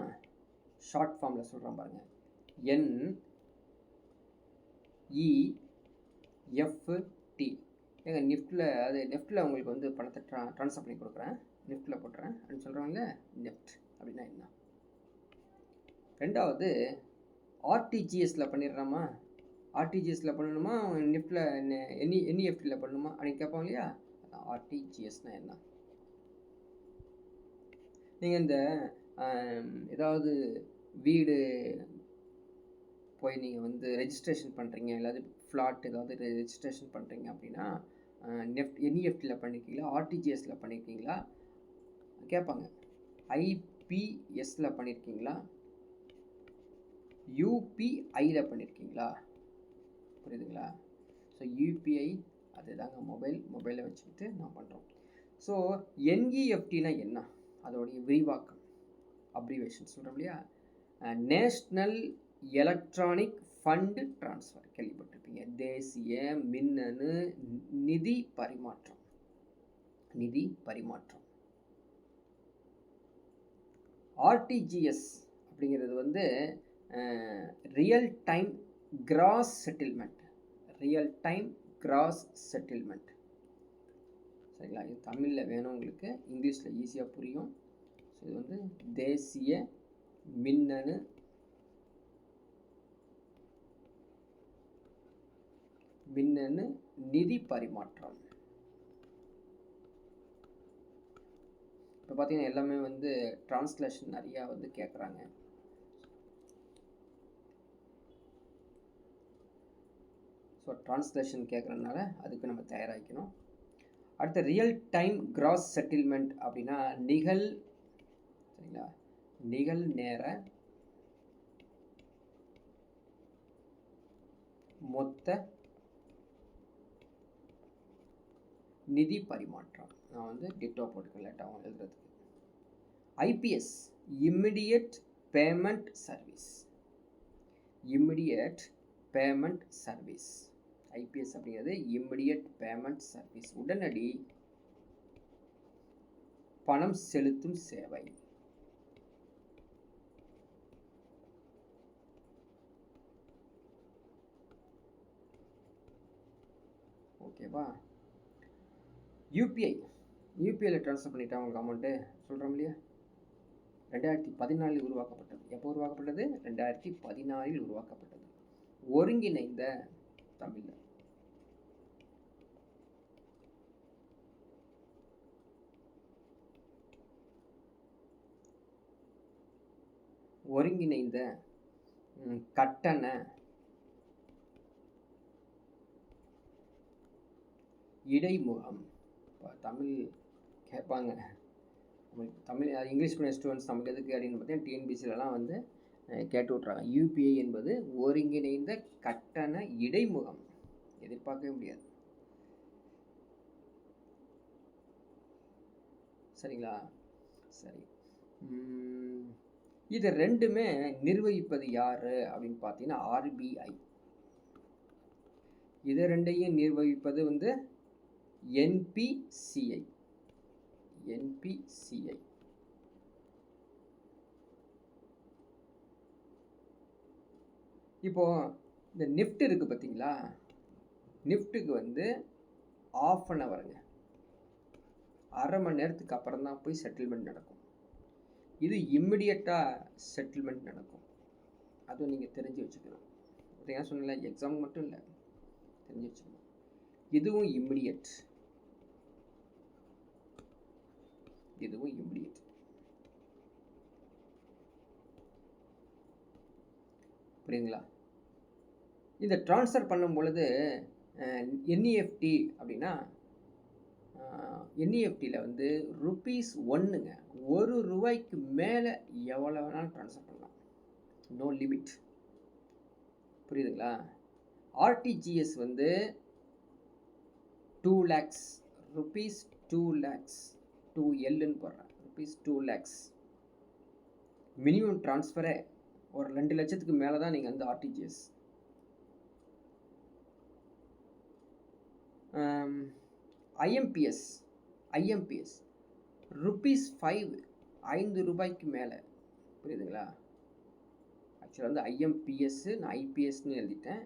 ஷார்ட் ஃபார்மில் சொல்கிறோம் பாருங்கள். NEFT. ஏங்க நிஃப்டில், அது நெஃப்டில் உங்களுக்கு வந்து பணத்தை ட்ரான்ஸ்ஃபர் பண்ணி கொடுக்குறேன், நிஃப்டில் போட்டுறேன் அப்படின்னு சொல்கிறாங்க. நெஃப்ட் அப்படின்னா என்ன? ரெண்டாவது RTGSல பண்ணிடுறாமா? RTGSல பண்ணணுமா, நிஃப்டில் NEFTல பண்ணணுமா அப்படின்னு கேட்பாங்க இல்லையா? RTGSனால் என்ன? நீங்கள் இந்த ஏதாவது வீடு போய் நீங்கள் வந்து ரெஜிஸ்ட்ரேஷன் பண்ணுறீங்க, இல்லாது ஃப்ளாட் ஏதாவது ரெஜிஸ்ட்ரேஷன் பண்ணுறீங்க அப்படின்னா NEFTல பண்ணியிருக்கீங்களா, RTGSல பண்ணியிருக்கீங்களா கேட்பாங்க. IPSல பண்ணியிருக்கீங்களா, UPIல பண்ணியிருக்கீங்களா? புரியுதுங்களா? ஸோ UPI அதுதாங்க மொபைலில் வச்சுக்கிட்டு நான் பண்ணுறோம். ஸோ NEFTனா என்ன, அதோடைய விரிவாக்கம், அப்ரிவேஷன் சொல்கிறோம் இல்லையா? நேஷ்னல் எலக்ட்ரானிக் ஃபண்டு ட்ரான்ஸ்ஃபர் கேள்விப்பட்டிருப்பீங்க. தேசிய மின்னணு நிதி பரிமாற்றம். RTGS அப்படிங்கிறது வந்து ரியல் டைம் கிராஸ் செட்டில்மெண்ட். சரிங்களா? இது தமிழில் வேணும் உங்களுக்கு, இங்கிலீஷில் ஈஸியாக புரியும். ஸோ இது வந்து தேசிய மின்னணு நிதி பரிமாற்றம். இப்போ பார்த்தீங்கன்னா எல்லாமே வந்து டிரான்ஸ்லேஷன் நிறையா வந்து கேட்குறாங்க. ஸோ டிரான்ஸ்லேஷன் கேட்குறதுனால அதுக்கு நம்ம தயாராகிக்கணும். அடுத்த ரியல் டைம் கிராஸ் செட்டில்மெண்ட் அப்படின்னா சரிங்களா, நிகழ்நேர மொத்த நிதி பரிமாற்றம். நான் வந்து டிட்டோ போட்டுக்கேன் லேட்டாக எழுதுறதுக்கு. IPS immediate payment service. Immediate payment service. IPS அப்படிங்கிறது இம்மிடியட் பேமெண்ட் சர்வீஸ், உடனடி பணம் செலுத்தும் சேவை. ஓகேவா? யூபிஐ, யூபிஐயில் ட்ரான்ஸ்ஃபர் பண்ணிட்டா உங்களுக்கு அமௌண்ட்டு சொல்கிறோம் இல்லையா? 2014 உருவாக்கப்பட்டது. எப்போ உருவாக்கப்பட்டது? 2014 உருவாக்கப்பட்டது. ஒருங்கிணைந்த தமிழ் ஒருங்கிணைந்த கட்டண இடைமுகம். தமிழ் கேட்பாங்க, தமிழ் இங்கிலீஷ் மீடியம் ஸ்டூடெண்ட்ஸ் நமக்கு எதுக்கு அப்படின்னு பார்த்தீங்கன்னா டிஎன்பிசிலலாம் வந்து கேட்டு விட்றாங்க. யூபிஐ என்பது ஒருங்கிணைந்த கட்டண இடைமுகம். எதிர்பார்க்கவே முடியாது. சரிங்களா? சரி. இது ரெண்டுமே நிர்வகிப்பது யாரு அப்படின்னு பார்த்தீங்கன்னா ஆர்பிஐ. இது ரெண்டையும் நிர்வகிப்பது வந்து என்பிசிஐ. என்பிசிஐ. இப்போ இந்த நிஃப்ட் இருக்கு பார்த்தீங்களா? நிஃப்ட்டுக்கு வந்து ½ an hourங்க, அரை மணி நேரத்துக்கு அப்புறம் தான் போய் செட்டில்மெண்ட் நடக்கும். இது இம்மிடியட்டாக செட்டில்மெண்ட் நடக்கும். அதுவும் நீங்கள் தெரிஞ்சு வச்சுக்கணும். ஏன் சொன்னல, எக்ஸாம் மட்டும் இல்லை, தெரிஞ்சு வச்சுக்கணும். இதுவும் இம்மிடியட், இதுவும் இம்மிடியட். புரியுங்களா? இந்த ட்ரான்ஸ்ஃபர் பண்ணும் பொழுது என்இஎஃப்டி அப்படின்னா என்இஎஃப்டியில் வந்து ₹1ங்க, ₹1 மேலே எவ்வளோ வேணாலும் ட்ரான்ஸ்ஃபர் பண்ணலாம், நோ லிமிட். புரியுதுங்களா? ஆர்டிஜிஎஸ் வந்து 2 lakhs, ₹2 lakhs, 2Lன்னு போடுறேன், ₹2 lakhs. மினிமம் ட்ரான்ஸ்ஃபரே ஒரு 2 லட்சத்துக்கு மேலே தான் நீங்கள் வந்து ஆர்டிஜிஎஸ். ஐஎம்பிஎஸ், ஐஎம்பிஎஸ் ₹5, ₹5 மேலே. புரியுதுங்களா? ஆக்சுவலாக வந்து ஐஎம்பிஎஸ், நான் ஐபிஎஸ்ன்னு எழுதிட்டேன்.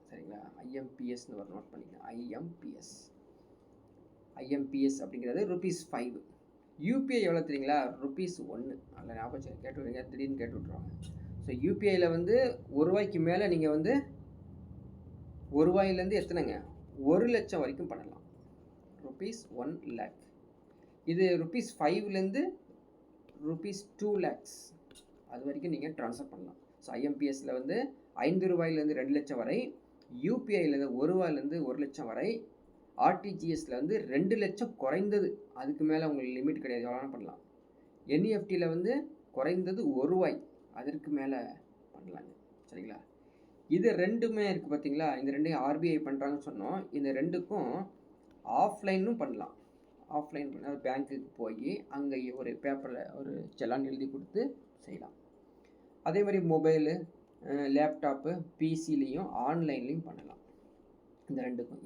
சரிங்களா? ஐஎம்பிஎஸ்ன்னு ஒரு நோட் பண்ணிக்கிறேன். ஐஎம்பிஎஸ், ஐஎம்பிஎஸ் அப்படிங்கிறது ₹5. யூபிஐ எவ்வளோ தெரியுங்களா? ₹1. அதில் ஞாபகம் கேட்டு விடுங்க, திடீர்னு கேட்டு விட்ருவாங்க. ஸோ யூபிஐயில் வந்து ₹1 மேலே நீங்கள் வந்து ₹1 எத்தனைங்க, 1 லட்சம் வரைக்கும் பண்ணலாம். ₹1 lakh. இது ₹5 ₹2 lakhs அது வரைக்கும் நீங்கள் ட்ரான்ஸ்ஃபர் பண்ணலாம். ஸோ ஐஎம்பிஎஸ்சில் வந்து ₹5 2 லட்சம் வரை, யூபிஐயில் ₹1 1 லட்சம் வரை, ஆர்டிஜிஎஸில் வந்து 2 லட்சம் குறைந்தது, அதுக்கு மேலே உங்களுக்கு லிமிட் கிடையாது, எவ்வளோ பண்ணலாம். என்இஎஃப்டியில் வந்து குறைந்தது ₹1, அதற்கு மேலே பண்ணலாங்க. சரிங்களா? இது ரெண்டுமே இருக்குது பார்த்தீங்களா? இந்த ரெண்டையும் ஆர்பிஐ பண்ணுறாங்கன்னு சொன்னோம். இந்த ரெண்டுக்கும் ஆஃப்லைனும் பண்ணலாம். ஆஃப்லைன் பண்ண பேங்க்குக்கு போய் அங்கே ஒரு பேப்பரில் ஒரு செலான் எழுதி கொடுத்து செய்யலாம். அதே மாதிரி மொபைலு, லேப்டாப்பு, பிசிலையும் ஆன்லைன்லேயும் பண்ணலாம்.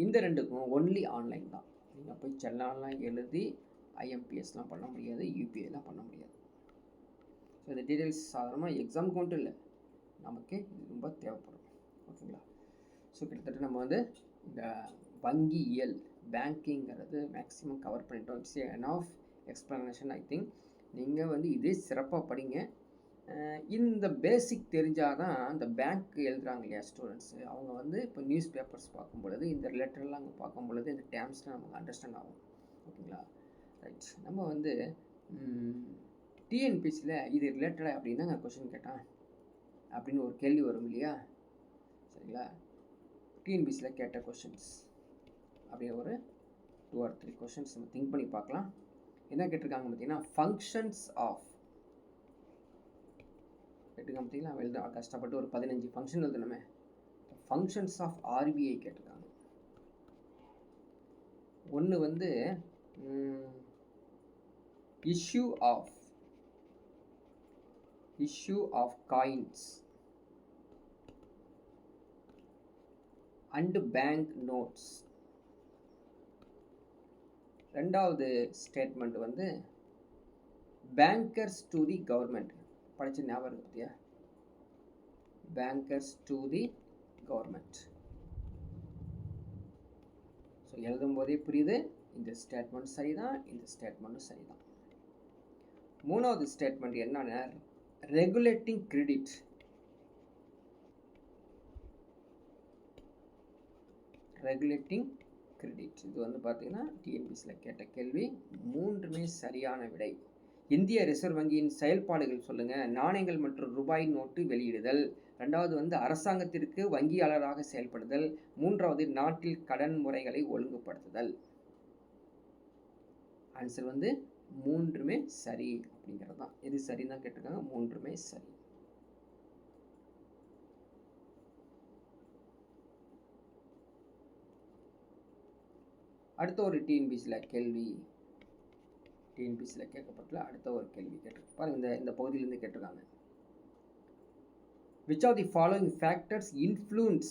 இந்த ரெண்டுக்கும் ஒன்லி ஆன்லைன் தான். நீங்கள் போய் செல்லான்லாம் எழுதி ஐஎம்பிஎஸ்லாம் பண்ண முடியாது, யூபிஐலாம் பண்ண முடியாது. ஸோ இந்த டீட்டெயில்ஸ் சாதாரணமாக எக்ஸாமுக்கு மட்டும் இல்லை, நமக்கு இது ரொம்ப தேவைப்படும். ஓகேங்களா? ஸோ கிட்டத்தட்ட நம்ம வந்து இந்த வங்கியியல், பேங்கிங்கிறது மேக்ஸிமம் கவர் பண்ணிட்டோம். It's enough explanation. I think நீங்கள் வந்து இதே சிறப்பாக படிங்க. இந்த பேசிக் தெரிஞ்சால் தான் இந்த பேங்க் எழுதுகிறாங்க இல்லையா ஸ்டூடெண்ட்ஸு, அவங்க வந்து இப்போ நியூஸ் பேப்பர்ஸ் பார்க்கும் பொழுது இந்த ரிலேட்டட்லாம் அங்கே பார்க்கும் பொழுது இந்த டேர்ம்ஸ்லாம் நமக்கு அண்டர்ஸ்டாண்ட் ஆகும். ஓகேங்களா? ரைட். நம்ம வந்து டிஎன்பிசியில் இது ரிலேட்டடாக அப்படின்னா கொஷின் கேட்டான் அப்படின்னு ஒரு கேள்வி வரும் இல்லையா? சரிங்களா? டிஎன்பிசியில் கேட்ட கொஷின்ஸ் அப்படியே ஒரு 2 or 3 கொஷின்ஸ் நம்ம திங்க் பண்ணி பார்க்கலாம். என்ன கேட்டிருக்காங்க பார்த்தீங்கன்னா, ஃபங்க்ஷன்ஸ் ஆஃப் கேட்டுக்க பார்த்தீங்களா, எழுத கஷ்டப்பட்டு ஒரு 15 ஃபங்க்ஷன் எழுதணுமே. ஃபங்க்ஷன்ஸ் ஆஃப் ஆர்பிஐ கேட்டிருக்காங்க. ஒன்று வந்து issue of coins and bank notes. ரெண்டாவது ஸ்டேட்மெண்ட் வந்து பேங்கர்ஸ் டு தி கவர்மெண்ட். படிச்ச ஞாபகம் இருக்கு பார்த்தியா, bankers to the government. So எழுதும் போதே புரியுது, இந்த ஸ்டேட்மெண்ட் சரிதான், இந்த ஸ்டேட்மெண்ட்டும் சரிதான். மூணாவது ஸ்டேட்மெண்ட் என்னன்னா ரெகுலேட்டிங் கிரெடிட். ரெகுலேட்டிங் கிரெடிட் இது வந்து பார்த்தீங்கன்னா டிஎன்பிசியில் கேட்ட கேள்வி. மூன்றுமே சரியான விடை. இந்திய ரிசர்வ் வங்கியின் செயல்பாடுகள் சொல்லுங்கள். நாணயங்கள் மற்றும் ரூபாய் நோட்டு வெளியிடுதல். ரெண்டாவது வந்து அரசாங்கத்திற்கு வங்கியாளராக செயல்படுதல். மூன்றாவது நாட்டில் கடன் முறைகளை ஒழுங்குபடுத்துதல். ஆன்சர் வந்து மூன்றுமே சரி அப்படிங்கிறது தான். எது சரின்னு தான் கேட்டிருக்காங்க, மூன்றுமே சரி. அடுத்த ஒரு டிஎன்பிசியில் கேட்கப்பட்டல அடுத்த ஒரு கேள்வி கேட்டிருக்கு பாருங்க. இந்த பகுதியிலேருந்து கேட்டிருக்காங்க. which of the following factors influence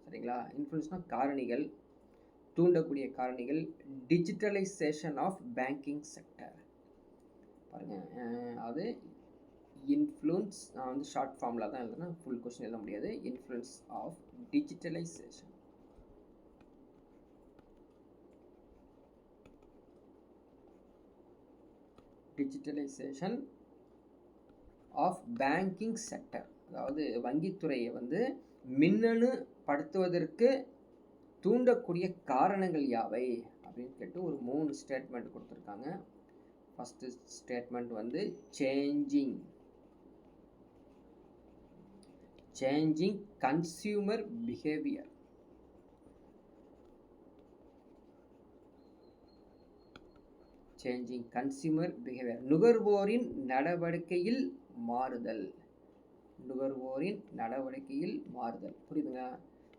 சரிங்களா, இன்ஃப்ளூன்ஸ்னா காரணிகள், தூண்டக்கூடிய காரணிகள் டிஜிட்டலைசேஷன் ஆஃப் பேங்கிங் செக்டர். பாருங்க, அது இன்ஃப்ளூன்ஸ். நான் வந்து ஷார்ட் ஃபார்மில் தான் எழுதுனா, ஃபுல் கொஸ்டின் எழுத முடியாது. Influence of digitalisation. Digitalisation of banking sector, அதாவது வங்கித்துறையை வந்து மின்னணு படுத்துவதற்கு தூண்டக்கூடிய காரணங்கள் யாவை அப்படின்னு கேட்டு ஒரு 3 ஸ்டேட்மெண்ட் கொடுத்துருக்காங்க. ஃபஸ்ட்டு ஸ்டேட்மெண்ட் வந்து changing consumer behaviour. Changing consumer behaviour, நுகர்வோரின் நடவடிக்கையில் மாறுதல். புரியுதுங்களா?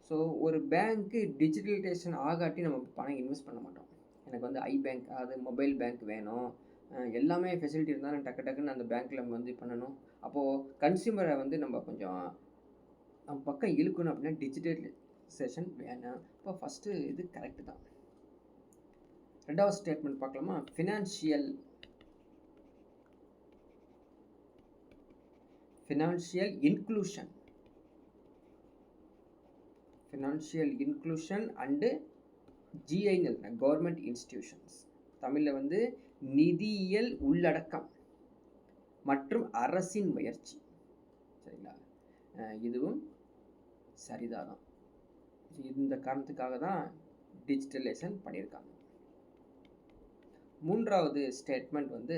ஸோ ஒரு பேங்க்கு டிஜிட்டலைசேஷன் ஆகாட்டி நம்ம பணம் இன்வெஸ்ட் பண்ண மாட்டோம். எனக்கு வந்து பேங்க், அதாவது மொபைல் பேங்க் வேணும், எல்லாமே ஃபெசிலிட்டி இருந்தாலும் டக்குன்னு அந்த பேங்க்கில் நம்ம வந்து பண்ணணும். அப்போது கன்சியூமரை வந்து நம்ம கொஞ்சம் நம்ம பக்கம் இழுக்கணும் அப்படின்னா டிஜிட்டலைசேஷன் வேணும். இப்போ ஃபஸ்ட்டு இது கரெக்டு தான். ரெண்டாவது ஸ்டேட்மெண்ட் பார்க்கலாமா? ஃபினான்ஷியல் இன்க்ளூஷன் அண்டு ஜிஐன்னு கவர்மெண்ட் இன்ஸ்டிடியூஷன்ஸ். தமிழில் வந்து நிதியியல் உள்ளடக்கம் மற்றும் அரசின் முயற்சி. சரிங்களா, இதுவும் சரிதான். இந்த காரணத்துக்காக தான் டிஜிட்டலைசேஷன் பண்ணியிருக்காங்க. மூன்றாவது ஸ்டேட்மெண்ட் வந்து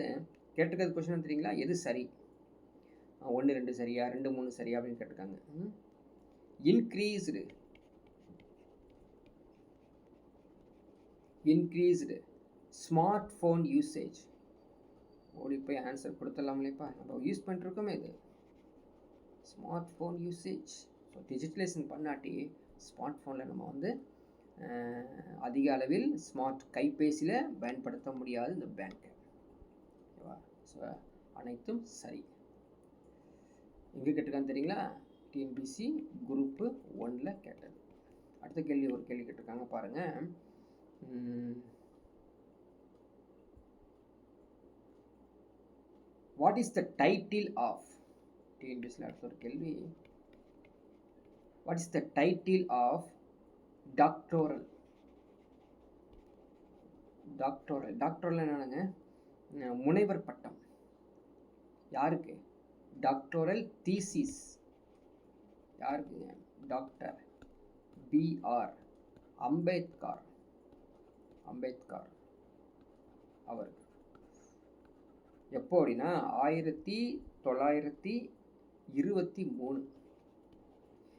கேட்டிருக்கிறது கொஸ்டின் தெரியுங்களா, எது சரி? 1 2 சரியா, 2 3 சரியா அப்படின்னு கேட்டிருக்காங்க. Increased smart phone usage. ஓடி போய் ஆன்சர் கொடுத்துடலாம்லேப்பா, நம்ம யூஸ் பண்ணிருக்கோமே இது smart phone usage. So digitalisation பண்ணாட்டி ஸ்மார்ட் ஃபோனில் நம்ம வந்து அதிக அளவில் ஸ்மார்ட் கைபேசியில் பயன்படுத்த முடியாது இந்த பேங்க்கை. ஓகேவா? ஸோ அனைத்தும் சரி. எங்கே கேட்டிருக்கான்னு தெரியுங்களா? டிஎன்பிசி குரூப்பு 1ல் கேட்டது. அடுத்த கேள்வி ஒரு கேள்வி கேட்டிருக்காங்க பாருங்கள். What is the title of, டிஎன்பிசியில் அடுத்த ஒரு கேள்வி, what is the title of doctoral என்னங்க? முனைவர் பட்டம். யாருக்கு? டாக்டோரல் தீசிஸ் யாருக்குங்க? டாக்டர் பிஆர் அம்பேத்கர் அவருக்கு. எப்போ அப்படின்னா 1923.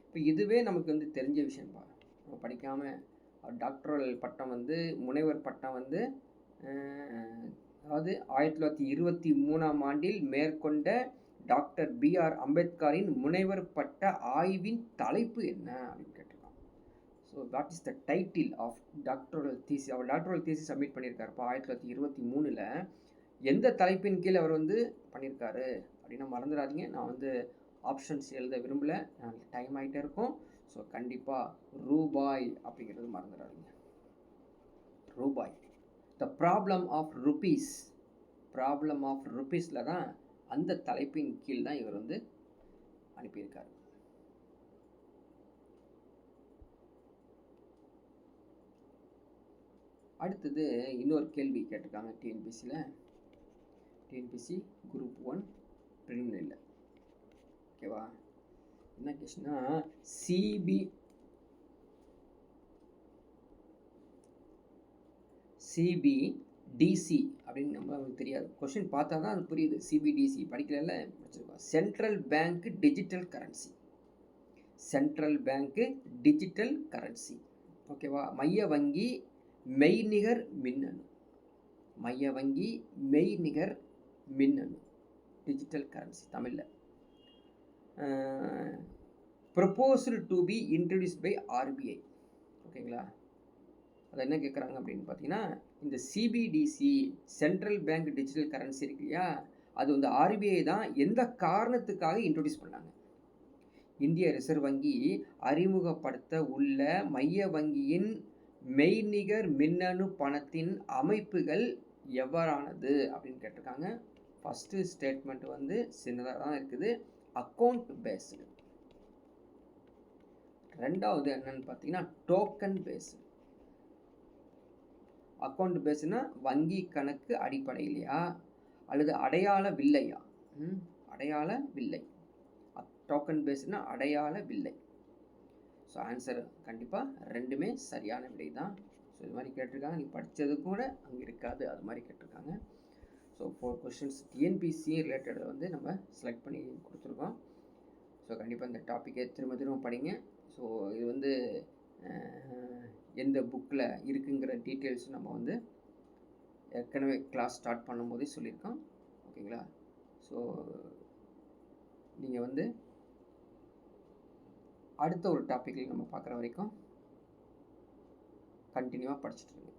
இப்போ இதுவே நமக்கு வந்து தெரிஞ்ச விஷயம்பா, நம்ம படிக்காமல். டாக்டரல் பட்டம் வந்து, முனைவர் பட்டம் வந்து அதாவது 1923ஆம் ஆண்டில் மேற்கொண்ட டாக்டர் பிஆர் அம்பேத்கரின் முனைவர் பட்ட ஆய்வின் தலைப்பு என்ன அப்படின்னு கேட்டிருக்கான். So what is the title of doctoral thesis? அவர் டாக்டரல் தீசிஸ் சப்மிட் பண்ணியிருக்காருப்பா 1923. எந்த தலைப்பின் கீழ் அவர் வந்து பண்ணியிருக்காரு அப்படின்னா மறந்துடாதீங்க. நான் வந்து ஆப்ஷன்ஸ் எழுத விரும்பல, டைம் ஆகிட்டே இருக்கும். ஸோ கண்டிப்பாக ரூபாய் அப்படிங்கிறது மறந்துடாதீங்க. ரூபாய், the problem of rupees. Problem of ருபீஸில் தான் அந்த தலைப்பின் கீழ் தான் இவர் வந்து அனுப்பியிருக்காரு. அடுத்தது இன்னொரு கேள்வி கேட்டிருக்காங்க டிஎன்பிசியில். டிஎன்பிசி குரூப் 1 ப்ரிலிமினரியில். ஓகேவா? என்ன கேஷன்னா சிபிடிசி அப்படின்னு நமக்கு தெரியாது. கொஸ்டின் பார்த்தா தான் அது புரியுது. சிபிடிசி படிக்கல படிச்சிருக்கோம். Central bank digital currency. Central bank digital currency. ஓகேவா? மைய வங்கி மெய்நிகர் மின்னணு. மைய வங்கி மெய்நிகர் மின்னணு டிஜிட்டல் கரன்சி தமிழில். Proposed to be introduced by RBI. ஓகேங்களா? அதை என்ன கேட்குறாங்க அப்படின்னு பார்த்தீங்கன்னா, இந்த CBDC central bank digital currency இருக்கு இல்லையா, அது வந்து ஆர்பிஐ தான் எந்த காரணத்துக்காக இன்ட்ரடியூஸ் பண்ணாங்க? இந்திய ரிசர்வ் வங்கி அறிமுகப்படுத்த உள்ள மைய வங்கியின் மெய்நிகர் மின்னணு பணத்தின் அமைப்புகள் எவ்வாறானது அப்படின்னு கேட்டிருக்காங்க. ஃபஸ்ட்டு ஸ்டேட்மெண்ட் வந்து சின்னதாக தான் இருக்குது, அக்கௌண்ட் பேஸ்டு. ரெண்டாவது என்னன்னு பார்த்தீங்கன்னா டோக்கன் பேஸ்டு. அக்கௌண்ட் பேஸ்டுனா வங்கி கணக்கு அடிப்படையிலையா அல்லது அடையாள வில்லையா? அடையாள வில்லை. டோக்கன் பேஸ்டுனா அடையாள வில்லை. ஸோ ஆன்சர் கண்டிப்பாக ரெண்டுமே சரியான விடை தான். ஸோ இது மாதிரி கேட்டிருக்காங்க. நீ படித்தது கூட அங்கே இருக்காது, அது மாதிரி கேட்டிருக்காங்க. ஸோ 4 கொஸ்டின்ஸ் டிஎன்பிசி ரிலேட்டட் வந்து நம்ம செலக்ட் பண்ணி கொடுத்துருக்கோம். ஸோ கண்டிப்பாக இந்த டாப்பிக்கை திரும்ப திரும்ப படிங்க. ஸோ இது வந்து எந்த புக்கில் இருக்குங்கிற டீட்டெயில்ஸ் நம்ம வந்து ஏற்கனவே கிளாஸ் ஸ்டார்ட் பண்ணும்போதே சொல்லியிருக்கோம். ஓகேங்களா? ஸோ நீங்கள் வந்து அடுத்த ஒரு டாப்பிக்கில் நம்ம பார்க்குற வரைக்கும் கண்டினியூவாக படிச்சுட்டு இருங்க.